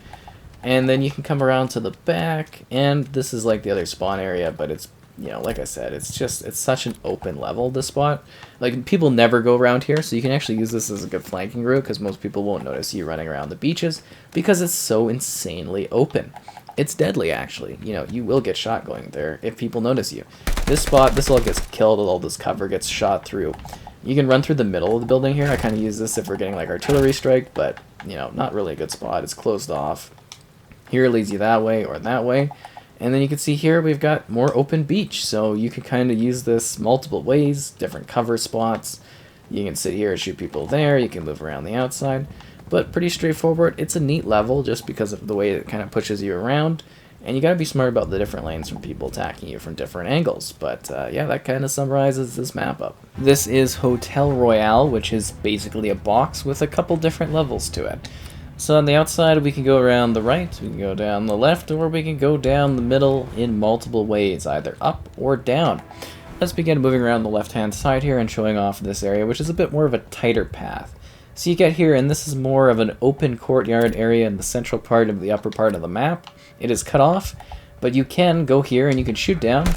And then you can come around to the back, and this is like the other spawn area, but it's, you know, like I said, it's such an open level, this spot. Like, people never go around here, so you can actually use this as a good flanking route, because most people won't notice you running around the beaches, because it's so insanely open. It's deadly, actually. You know, you will get shot going there if people notice you. This spot, this all gets killed, all this cover gets shot through. You can run through the middle of the building here. I kind of use this if we're getting like artillery strike, but, you know, not really a good spot. It's closed off. Here it leads you that way or that way. And then you can see here we've got more open beach, so you can kind of use this multiple ways, different cover spots. You can sit here and shoot people there, you can move around the outside, but pretty straightforward. It's a neat level just because of the way it kind of pushes you around, and you got to be smart about the different lanes from people attacking you from different angles. But yeah, that kind of summarizes this map up. This is Hotel Royale, which is basically a box with a couple different levels to it. So on the outside, we can go around the right, we can go down the left, or we can go down the middle in multiple ways, either up or down. Let's begin moving around the left-hand side here and showing off this area, which is a bit more of a tighter path. So you get here, and this is more of an open courtyard area in the central part of the upper part of the map. It is cut off, but you can go here and you can shoot down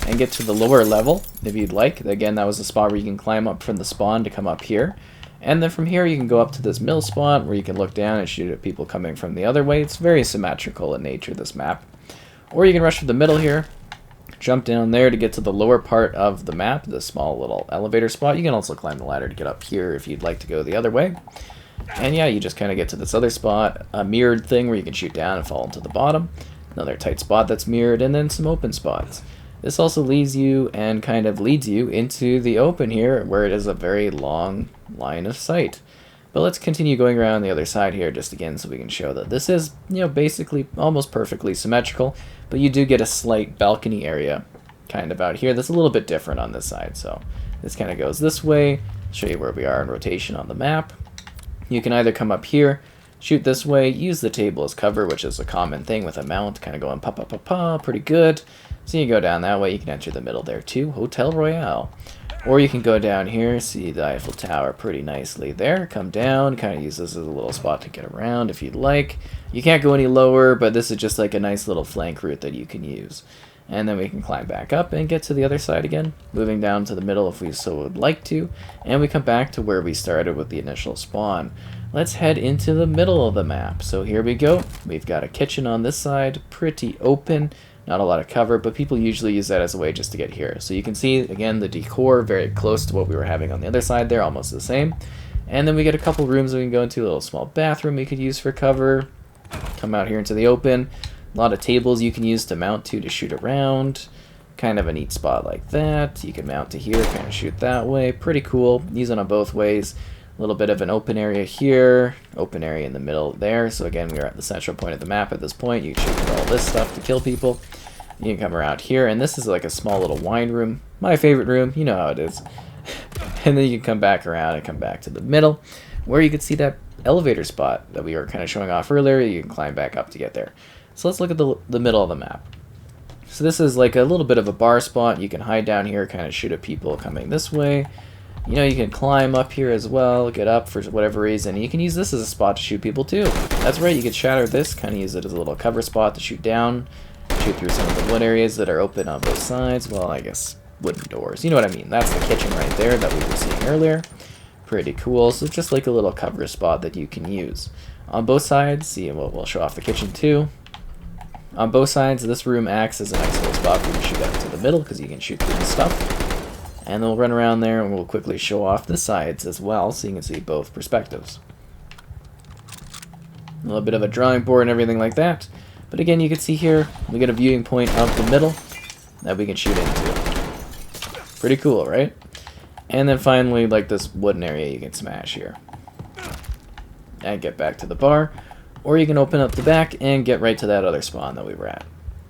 and get to the lower level if you'd like. Again, that was the spot where you can climb up from the spawn to come up here. And then from here you can go up to this middle spot where you can look down and shoot at people coming from the other way. It's very symmetrical in nature, this map. Or you can rush to the middle here, jump down there to get to the lower part of the map, the small little elevator spot. You can also climb the ladder to get up here if you'd like to go the other way. And yeah, you just kind of get to this other spot, a mirrored thing where you can shoot down and fall into the bottom. Another tight spot that's mirrored, and then some open spots. This also leaves you and kind of leads you into the open here, where it is a very long line of sight. But let's continue going around the other side here just again so we can show that this is, basically almost perfectly symmetrical, but you do get a slight balcony area kind of out here that's a little bit different on this side. So this kind of goes this way. I'll show you where we are in rotation on the map. You can either come up here, shoot this way, use the table as cover, which is a common thing with a mount, kind of going pa pa pa pa, pretty good. So you go down that way, you can enter the middle there too, Hotel Royale. Or you can go down here, see the Eiffel Tower pretty nicely there, come down, kind of use this as a little spot to get around if you'd like. You can't go any lower, but this is just like a nice little flank route that you can use. And then we can climb back up and get to the other side again, moving down to the middle if we so would like to, and we come back to where we started with the initial spawn. Let's head into the middle of the map. So here we go. We've got a kitchen on this side, pretty open. Not a lot of cover, but people usually use that as a way just to get here. So you can see, again, the decor very close to what we were having on the other side there, almost the same. And then we get a couple rooms we can go into, a little small bathroom we could use for cover. Come out here into the open. A lot of tables you can use to mount to shoot around. Kind of a neat spot like that. You can mount to here, kind of shoot that way. Pretty cool. Use it on both ways. A little bit of an open area here, open area in the middle there. So again, we're at the central point of the map at this point. You can shoot all this stuff to kill people. You can come around here, and this is like a small little wine room. My favorite room, you know how it is. And then you can come back around and come back to the middle, where you can see that elevator spot that we were kind of showing off earlier. You can climb back up to get there. So let's look at the middle of the map. So this is like a little bit of a bar spot. You can hide down here, kind of shoot at people coming this way. You can climb up here as well, get up for whatever reason. You can use this as a spot to shoot people too. That's right, you could shatter this, kind of use it as a little cover spot to shoot down, shoot through some of the wood areas that are open on both sides. Well, I guess wooden doors. You know what I mean. That's the kitchen right there that we were seeing earlier. Pretty cool. So just like a little cover spot that you can use. On both sides, see, we'll show off the kitchen too. On both sides, this room acts as a nice little spot for you to shoot out to the middle because you can shoot through the stuff. And then we'll run around there and we'll quickly show off the sides as well so you can see both perspectives. A little bit of a drawing board and everything like that. But again, you can see here, we get a viewing point of the middle that we can shoot into. Pretty cool, right? And then finally, like this wooden area you can smash here. And get back to the bar. Or you can open up the back and get right to that other spawn that we were at.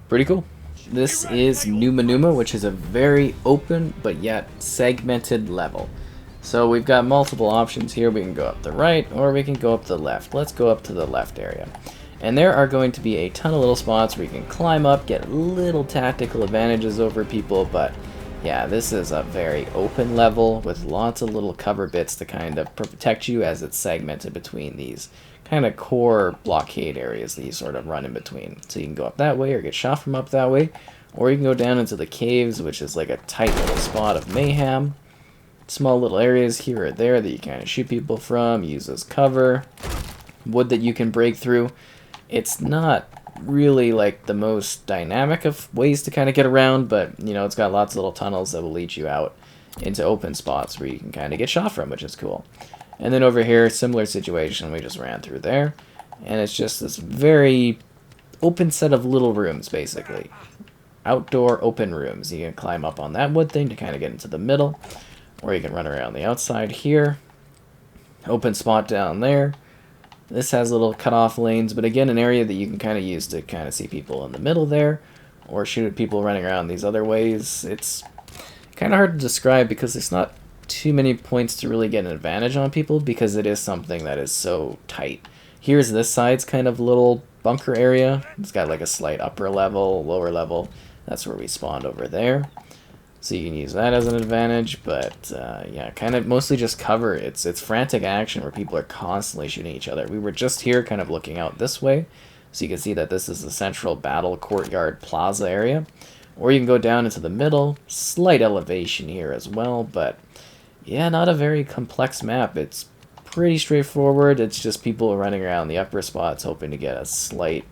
Pretty cool. This is Numa Numa, which is a very open but yet segmented level. So we've got multiple options here. We can go up the right or we can go up the left. Let's go up to the left area. And there are going to be a ton of little spots where you can climb up, get little tactical advantages over people, but yeah, this is a very open level with lots of little cover bits to kind of protect you as it's segmented between these kind of core blockade areas that you sort of run in between. So you can go up that way or get shot from up that way, or you can go down into the caves, which is like a tight little spot of mayhem. Small little areas here or there that you kind of shoot people from, use as cover. Wood that you can break through. It's not really like the most dynamic of ways to kind of get around, but it's got lots of little tunnels that will lead you out into open spots where you can kind of get shot from, which is cool. And then over here, similar situation, we just ran through there. And it's just this very open set of little rooms, basically. Outdoor open rooms. You can climb up on that wood thing to kind of get into the middle. Or you can run around the outside here. Open spot down there. This has little cutoff lanes, but again, an area that you can kind of use to kind of see people in the middle there. Or shoot at people running around these other ways. It's kind of hard to describe because there's not too many points to really get an advantage on people because it is something that is so tight. Here's this side's kind of little bunker area. It's got like a slight upper level, lower level. That's where we spawned over there. So you can use that as an advantage, but yeah, kind of mostly just cover. It's frantic action where people are constantly shooting each other. We were just here kind of looking out this way. So you can see that this is the central battle courtyard plaza area. Or you can go down into the middle. Slight elevation here as well, but yeah, not a very complex map. It's pretty straightforward. It's just people running around the upper spots hoping to get a slight,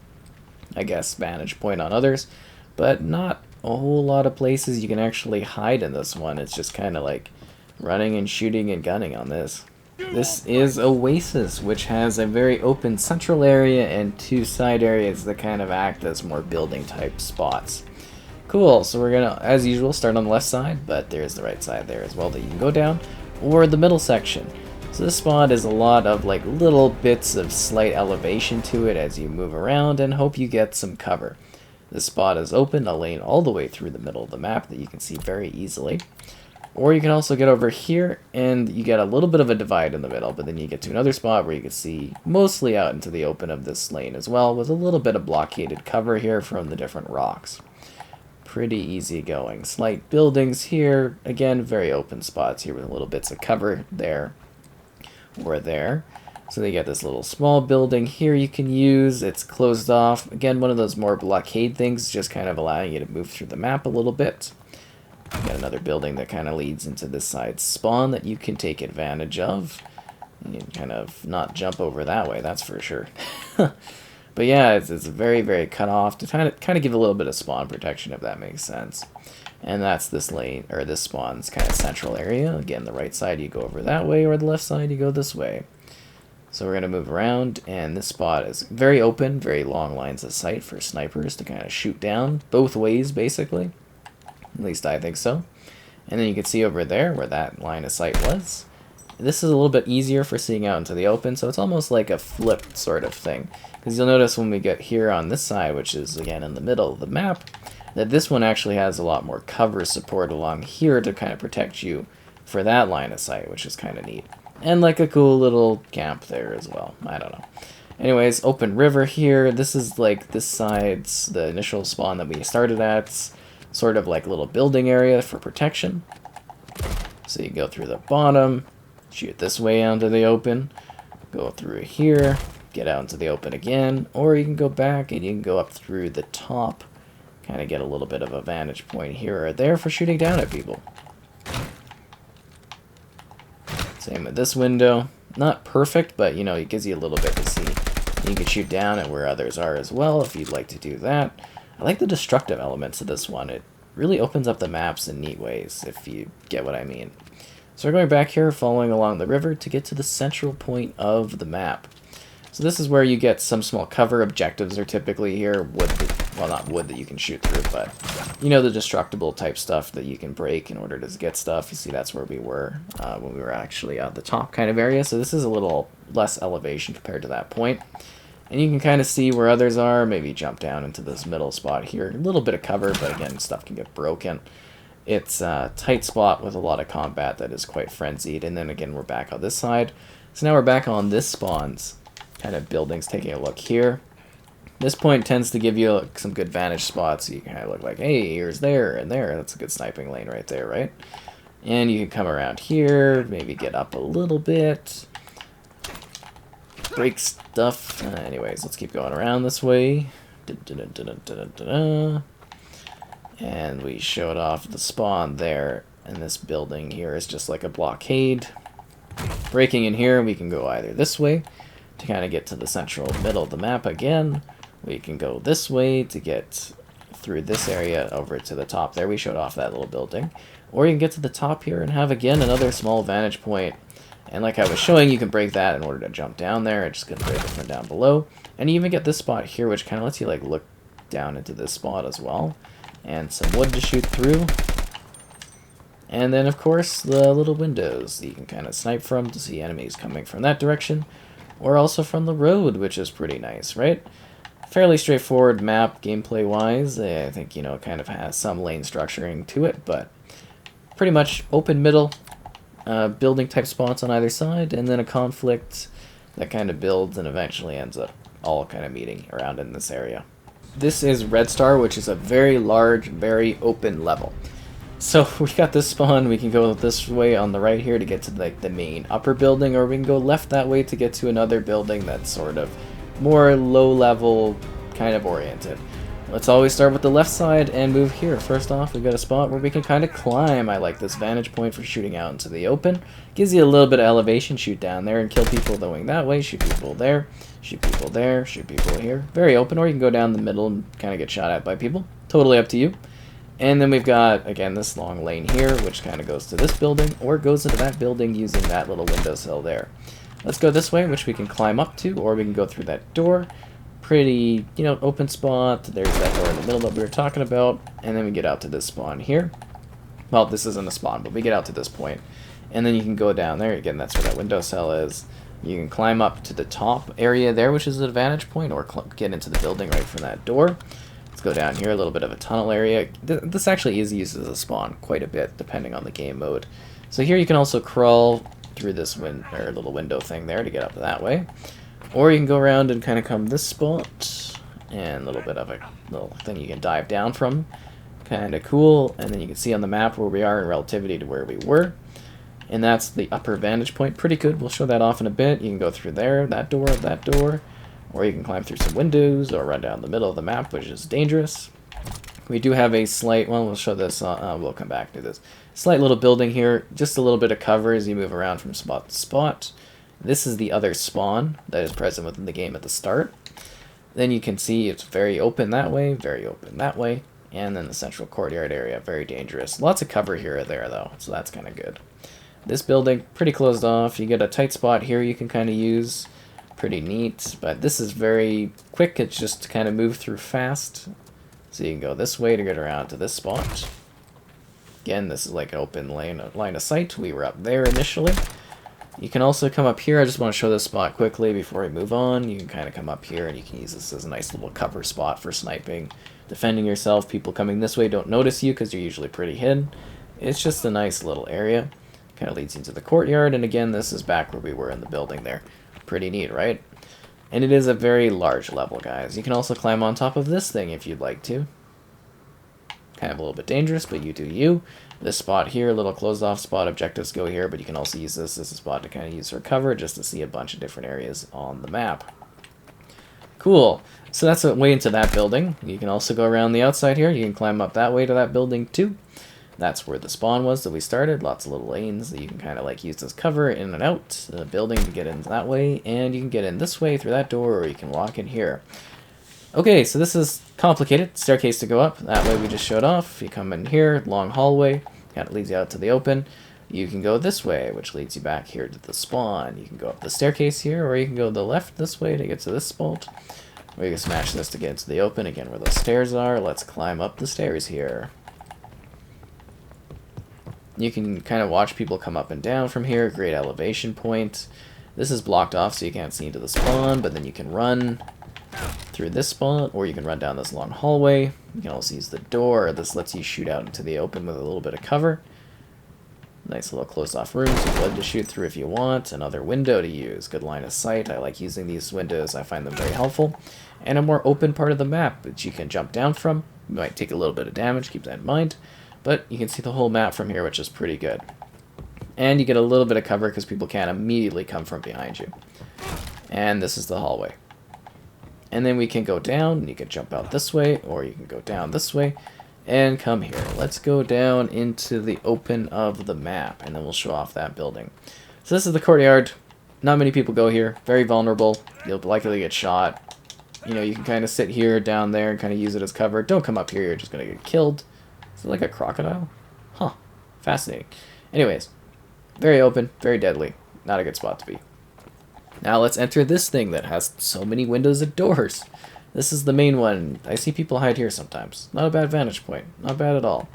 I guess, vantage point on others. But not a whole lot of places you can actually hide in this one. It's just kind of like running and shooting and gunning on this. This is Oasis, which has a very open central area and two side areas that kind of act as more building type spots. Cool, so we're gonna, as usual, start on the left side, but there's the right side there as well that you can go down, or the middle section. So this spot is a lot of like little bits of slight elevation to it as you move around and hope you get some cover. This spot is open, a lane all the way through the middle of the map that you can see very easily. Or you can also get over here and you get a little bit of a divide in the middle, but then you get to another spot where you can see mostly out into the open of this lane as well, with a little bit of blockaded cover here from the different rocks. Pretty easy going. Slight buildings here, again, very open spots here with little bits of cover there or there. So they get this little small building here you can use. It's closed off. Again, one of those more blockade things, just kind of allowing you to move through the map a little bit. You got another building that kind of leads into this side spawn that you can take advantage of. You can kind of not jump over that way, that's for sure. But yeah, it's very, very cut off to kind of give a little bit of spawn protection, if that makes sense. And that's this lane, or this spawn's kind of central area. Again, the right side you go over that way, or the left side you go this way. So we're going to move around, and this spot is very open, very long lines of sight for snipers to kind of shoot down both ways, basically. At least I think so. And then you can see over there where that line of sight was. This is a little bit easier for seeing out into the open, so it's almost like a flipped sort of thing. Because you'll notice when we get here on this side, which is again in the middle of the map, that this one actually has a lot more cover support along here to kind of protect you for that line of sight, which is kind of neat. And like a cool little camp there as well. I don't know. Anyways, open river here. This is like this side's the initial spawn that we started at. It's sort of like a little building area for protection. So you go through the bottom, shoot this way out into the open, go through here, get out into the open again, or you can go back and you can go up through the top, kind of get a little bit of a vantage point here or there for shooting down at people. Same with this window. Not perfect, but you know, it gives you a little bit to see. You can shoot down at where others are as well if you'd like to do that. I like the destructive elements of this one. It really opens up the maps in neat ways, if you get what I mean. So we're going back here, following along the river to get to the central point of the map. So this is where you get some small cover. Objectives are typically here. Wood that, well, not wood that you can shoot through, but you know, the destructible type stuff that you can break in order to get stuff. You see, that's where we were when we were actually at the top kind of area. So this is a little less elevation compared to that point. And you can kind of see where others are. Maybe jump down into this middle spot here. A little bit of cover, but again, stuff can get broken. It's a tight spot with a lot of combat that is quite frenzied. And then again, we're back on this side. So now we're back on this spawn's kind of buildings, taking a look here. This point tends to give you some good vantage spots. So you can kind of look like, hey, here's there and there. That's a good sniping lane right there, right? And you can come around here, maybe get up a little bit, break stuff. Anyways, let's keep going around this way. And we showed off the spawn there. And this building here is just like a blockade. Breaking in here, we can go either this way to kind of get to the central middle of the map again. We can go this way to get through this area over to the top there. We showed off that little building. Or you can get to the top here and have, again, another small vantage point. And like I was showing, you can break that in order to jump down there. It's just going to break it from down below. And you even get this spot here, which kind of lets you like look down into this spot as well. And some wood to shoot through. And then, of course, the little windows that you can kind of snipe from to see enemies coming from that direction. Or also from the road, which is pretty nice, right? Fairly straightforward map gameplay-wise. I think, you know, it kind of has some lane structuring to it, but pretty much open middle, building type spots on either side, and then a conflict that kind of builds and eventually ends up all kind of meeting around in this area. This is Red Star, which is a very large, very open level. So we got this spawn. We can go this way on the right here to get to like the main upper building, or we can go left that way to get to another building that's sort of more low level kind of oriented. Let's always start with the left side and move here. First off, we've got a spot where we can kind of climb. I like this vantage point for shooting out into the open. Gives you a little bit of elevation. Shoot down there and kill people going that way. Shoot people there. Shoot people there. Shoot people here. Very open, or you can go down the middle and kind of get shot at by people. Totally up to you. And then we've got, again, this long lane here, which kind of goes to this building, or goes into that building using that little windowsill there. Let's go this way, which we can climb up to, or we can go through that door. pretty, you know, open spot. There's that door in the middle that we were talking about, and then we get out to this spawn here. Well, this isn't a spawn, but we get out to this point, and then you can go down there. Again, that's where that window cell is. You can climb up to the top area there, which is an advantage point, or get into the building right from that door. Let's go down here, a little bit of a tunnel area. This actually is used as a spawn quite a bit, depending on the game mode. So here you can also crawl through this little window thing there to get up that way. Or you can go around and kind of come this spot, and a little bit of a little thing you can dive down from. Kind of cool, and then you can see on the map where we are in relativity to where we were. And that's the upper vantage point. Pretty good. We'll show that off in a bit. You can go through there, that door, or you can climb through some windows or run down the middle of the map, which is dangerous. We do have a slight, well, we'll show this, we'll come back to this. Slight little building here, just a little bit of cover as you move around from spot to spot. This is the other spawn that is present within the game at the start. Then you can see it's very open that way, very open that way, and then the central courtyard area, very dangerous. Lots of cover here or there though, so that's kind of good. This building, pretty closed off. You get a tight spot here you can kind of use. Pretty neat, but this is very quick. It's just to kind of move through fast. So you can go this way to get around to this spot. Again, this is like an open line of sight. We were up there initially. You can also come up here. I just want to show this spot quickly before we move on. You can kind of come up here and you can use this as a nice little cover spot for sniping, defending yourself. People coming this way don't notice you because you're usually pretty hidden. It's just a nice little area. Kind of leads into the courtyard, and again, this is back where we were in the building there. Pretty neat, right? And it is a very large level, guys. You can also climb on top of this thing if you'd like to. Kind of a little bit dangerous, but you do you. This spot here, a little closed off spot, objectives go here, but you can also use this as a spot to kind of use for cover, just to see a bunch of different areas on the map. Cool. So that's a way into that building. You can also go around the outside here. You can climb up that way to that building too. That's where the spawn was that we started. Lots of little lanes that you can kind of like use as cover in and out the building to get in that way. And you can get in this way through that door, or you can walk in here. Okay, so this is complicated. Staircase to go up. That way we just showed off. You come in here, long hallway. Kind of leads you out to the open. You can go this way, which leads you back here to the spawn. You can go up the staircase here, or you can go to the left this way to get to this spot. Or you can smash this to get into the open, again where those stairs are. Let's climb up the stairs here. You can kind of watch people come up and down from here. Great elevation point. This is blocked off so you can't see into the spawn, but then you can run through this spot, or you can run down this long hallway. You can also use the door. This lets you shoot out into the open with a little bit of cover. Nice little closed off room, some blood to shoot through if you want. Another window to use. Good line of sight. I like using these windows. I find them very helpful. And a more open part of the map that you can jump down from. You might take a little bit of damage, keep that in mind. But you can see the whole map from here, which is pretty good. And you get a little bit of cover because people can't immediately come from behind you. And this is the hallway. And then we can go down, and you can jump out this way, or you can go down this way, and come here. Let's go down into the open of the map, and then we'll show off that building. So this is the courtyard. Not many people go here. Very vulnerable. You'll likely get shot. You know, you can kind of sit here, down there, and kind of use it as cover. Don't come up here, you're just going to get killed. Is it like a crocodile? Huh. Fascinating. Anyways, very open, very deadly. Not a good spot to be. Now let's enter this thing that has so many windows and doors. This is the main one. I see people hide here sometimes. Not a bad vantage point. Not bad at all.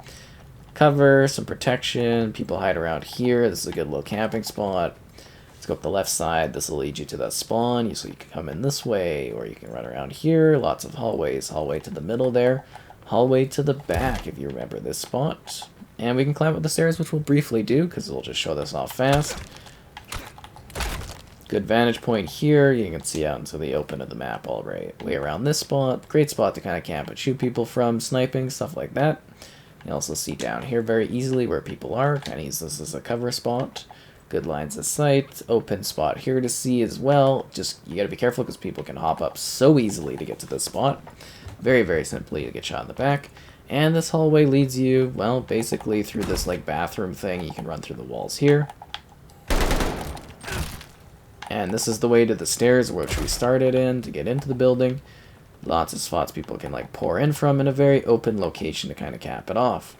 Cover, some protection. People hide around here. This is a good little camping spot. Let's go up the left side. This will lead you to that spawn. So you can come in this way, or you can run around here. Lots of hallways. Hallway to the middle there. Hallway to the back, if you remember this spot. And we can climb up the stairs, which we'll briefly do, because we'll just show this off fast. Good vantage point here. You can see out into the open of the map all right. Way around this spot. Great spot to kind of camp and shoot people from, sniping, stuff like that. You can also see down here very easily where people are. Kind of use this as a cover spot. Good lines of sight. Open spot here to see as well. Just, you gotta be careful because people can hop up so easily to get to this spot. Very, very simply to get shot in the back. And this hallway leads you, well, basically through this like bathroom thing. You can run through the walls here. And this is the way to the stairs, which we started in to get into the building. Lots of spots people can like pour in from in a very open location to kind of cap it off.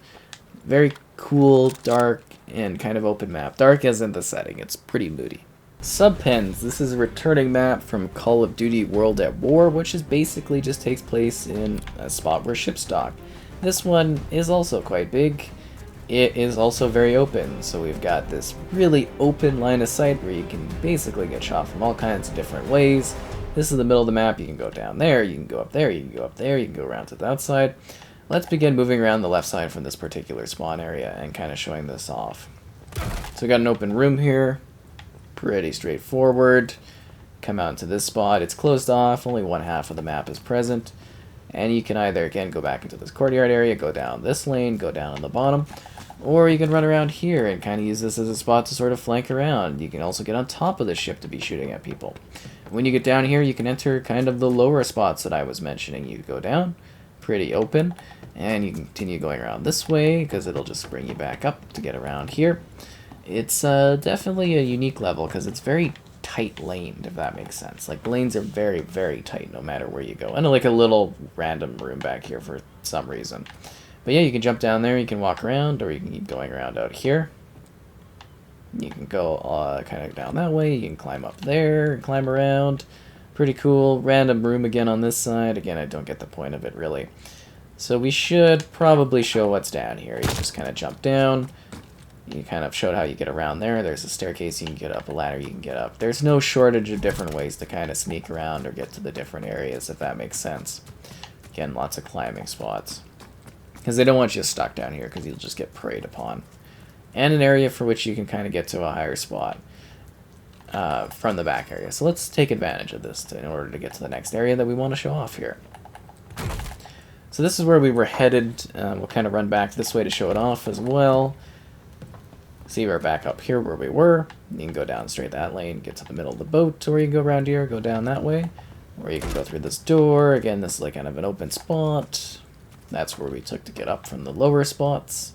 Very cool, dark, and kind of open map. Dark as in the setting. It's pretty moody. Subpens. This is a returning map from Call of Duty World at War, which is basically just takes place in a spot where ships dock. This one is also quite big. It is also very open, so we've got this really open line of sight where you can basically get shot from all kinds of different ways. This is the middle of the map. You can go down there, you can go up there, you can go up there, you can go around to the outside. Let's begin moving around the left side from this particular spawn area and kind of showing this off. So we got an open room here. Pretty straightforward. Come out into this spot. It's closed off. Only one half of the map is present. And you can either, again, go back into this courtyard area, go down this lane, go down on the bottom, or you can run around here and kind of use this as a spot to sort of flank around. You can also get on top of the ship to be shooting at people. When you get down here, you can enter kind of the lower spots that I was mentioning. You go down, pretty open, and you can continue going around this way because it'll just bring you back up to get around here. It's definitely a unique level because it's very tight laned, if that makes sense. Like, the lanes are very, very tight no matter where you go. And like a little random room back here for some reason. But yeah, you can jump down there, you can walk around, or you can keep going around out here. You can go kind of down that way, you can climb up there, and climb around. Pretty cool. Random room again on this side. Again, I don't get the point of it, really. So we should probably show what's down here. You just kind of jump down. You kind of showed how you get around there. There's a staircase you can get up, a ladder you can get up. There's no shortage of different ways to kind of sneak around or get to the different areas, if that makes sense. Again, lots of climbing spots. Because they don't want you stuck down here, because you'll just get preyed upon. And an area for which you can kind of get to a higher spot from the back area. So let's take advantage of this in order to get to the next area that we want to show off here. So this is where we were headed. We'll kind of run back this way to show it off as well. See, we're back up here where we were. You can go down straight that lane, get to the middle of the boat, or you can go around here, go down that way. Or you can go through this door. Again, this is like kind of an open spot. That's where we took to get up from the lower spots.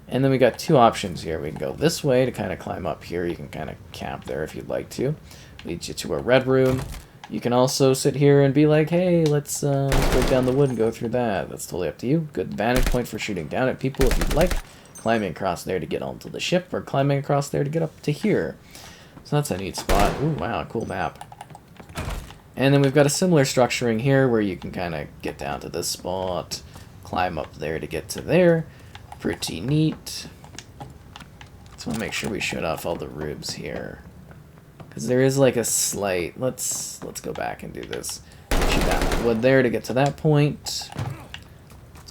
And then we got two options here. We can go this way to kind of climb up here. You can kind of camp there if you'd like to. Leads you to a red room. You can also sit here and be like, hey, let's break down the wood and go through that. That's totally up to you. Good vantage point for shooting down at people if you'd like. Climbing across there to get onto the ship, or climbing across there to get up to here. So that's a neat spot. Ooh, wow, cool map. And then we've got a similar structuring here where you can kind of get down to this spot, climb up there to get to there. Pretty neat. Just want to make sure we shut off all the rubes here, because there is like a slight. Let's go back and do this. Shoot down the wood there to get to that point.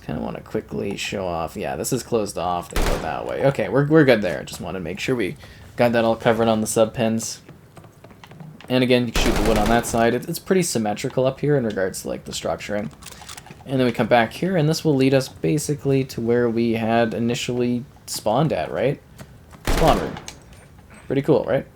Kind of want to quickly show off. Yeah, this is closed off. They go that way. Okay, we're good there. Just want to make sure we got that all covered on the sub pens. And again, you can shoot the wood on that side. It's pretty symmetrical up here in regards to like the structuring. And then we come back here, and this will lead us basically to where we had initially spawned at, right? Spawn room. Pretty cool, right?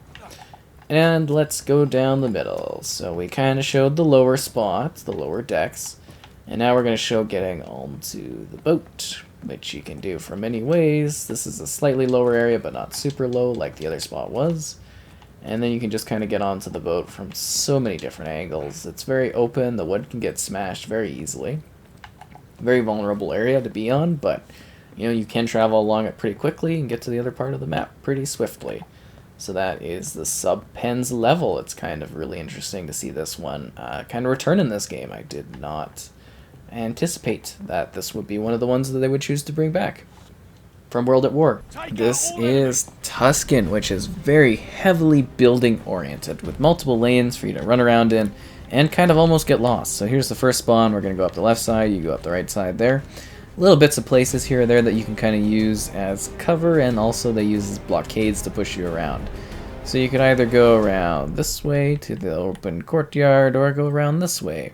And let's go down the middle. So we kind of showed the lower spots, the lower decks. And now we're going to show getting onto the boat, which you can do from many ways. This is a slightly lower area, but not super low like the other spot was. And then you can just kind of get onto the boat from so many different angles. It's very open. The wood can get smashed very easily. Very vulnerable area to be on, but you know, you can travel along it pretty quickly and get to the other part of the map pretty swiftly. So that is the sub-pens level. It's kind of really interesting to see this one kind of return in this game. I did not anticipate that this would be one of the ones that they would choose to bring back from World at War. This is Tuscan, which is very heavily building oriented with multiple lanes for you to run around in and kind of almost get lost. So here's the first spawn. We're going to go up the left side, you go up the right side there. Little bits of places here or there that you can kind of use as cover, and also they use as blockades to push you around. So you could either go around this way to the open courtyard or go around this way.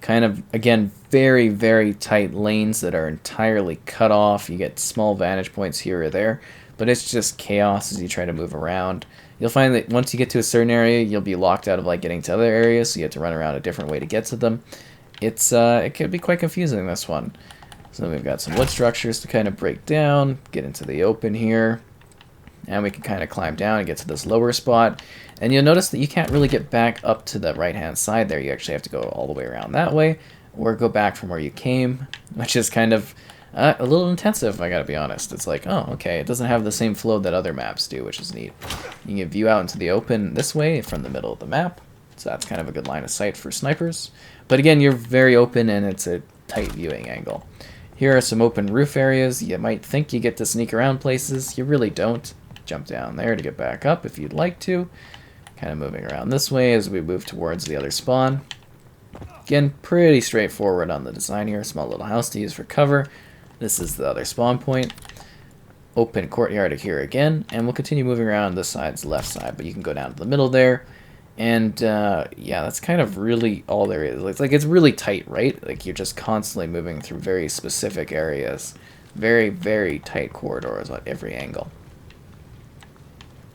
Kind of, again, very, very tight lanes that are entirely cut off. You get small vantage points here or there, but it's just chaos as you try to move around. You'll find that once you get to a certain area, you'll be locked out of like getting to other areas, so you have to run around a different way to get to them. It can be quite confusing, this one. So we've got some wood structures to kind of break down, get into the open here. And we can kind of climb down and get to this lower spot. And you'll notice that you can't really get back up to the right-hand side there. You actually have to go all the way around that way, or go back from where you came, which is kind of A little intensive, I gotta be honest. It's like, oh, okay, it doesn't have the same flow that other maps do, which is neat. You can view out into the open this way from the middle of the map, so that's kind of a good line of sight for snipers. But again, you're very open and it's a tight viewing angle. Here are some open roof areas. You might think you get to sneak around places. You really don't. Jump down there to get back up if you'd like to. Kind of moving around this way as we move towards the other spawn. Again, pretty straightforward on the design here. Small little house to use for cover. This is the other spawn point. Open courtyard here again. And we'll continue moving around this side's left side. But you can go down to the middle there. And yeah, that's kind of really all there is. It's like, it's really tight, right? Like you're just constantly moving through very specific areas. Very, very tight corridors at every angle.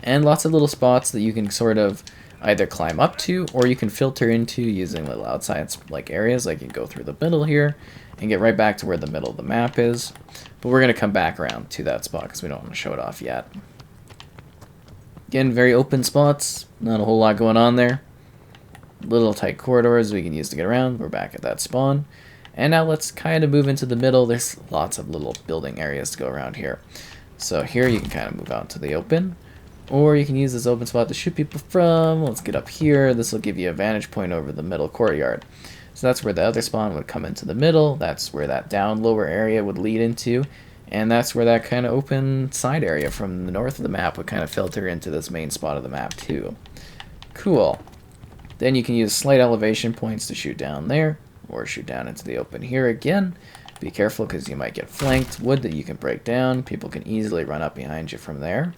And lots of little spots that you can sort of either climb up to or you can filter into using little outside like areas. Like you go through the middle here and get right back to where the middle of the map is. But we're going to come back around to that spot because we don't want to show it off yet. Again, very open spots. Not a whole lot going on there. Little tight corridors we can use to get around. We're back at that spawn. And now let's kind of move into the middle. There's lots of little building areas to go around here. So here you can kind of move out to the open. Or you can use this open spot to shoot people from. Let's get up here. This will give you a vantage point over the middle courtyard. So that's where the other spawn would come into the middle. That's where that down lower area would lead into. And that's where that kind of open side area from the north of the map would kind of filter into this main spot of the map too. Cool. Then you can use slight elevation points to shoot down there. Or shoot down into the open here again. Be careful because you might get flanked. Wood that you can break down. People can easily run up behind you from there.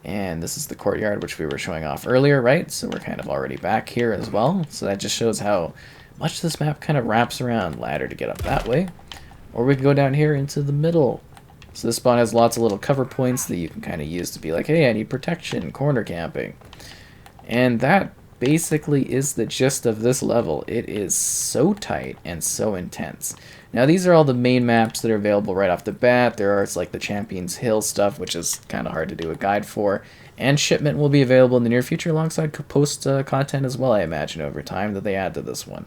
And this is the courtyard which we were showing off earlier, right? So we're kind of already back here as well. So that just shows how much this map kind of wraps around. Ladder to get up that way. Or we can go down here into the middle. So this spawn has lots of little cover points that you can kind of use to be like, hey, I need protection, corner camping. And that basically is the gist of this level. It is so tight and so intense. Now these are all the main maps that are available right off the bat. There are like the Champions Hill stuff, which is kind of hard to do a guide for. And Shipment will be available in the near future alongside post content as well, I imagine, over time that they add to this one.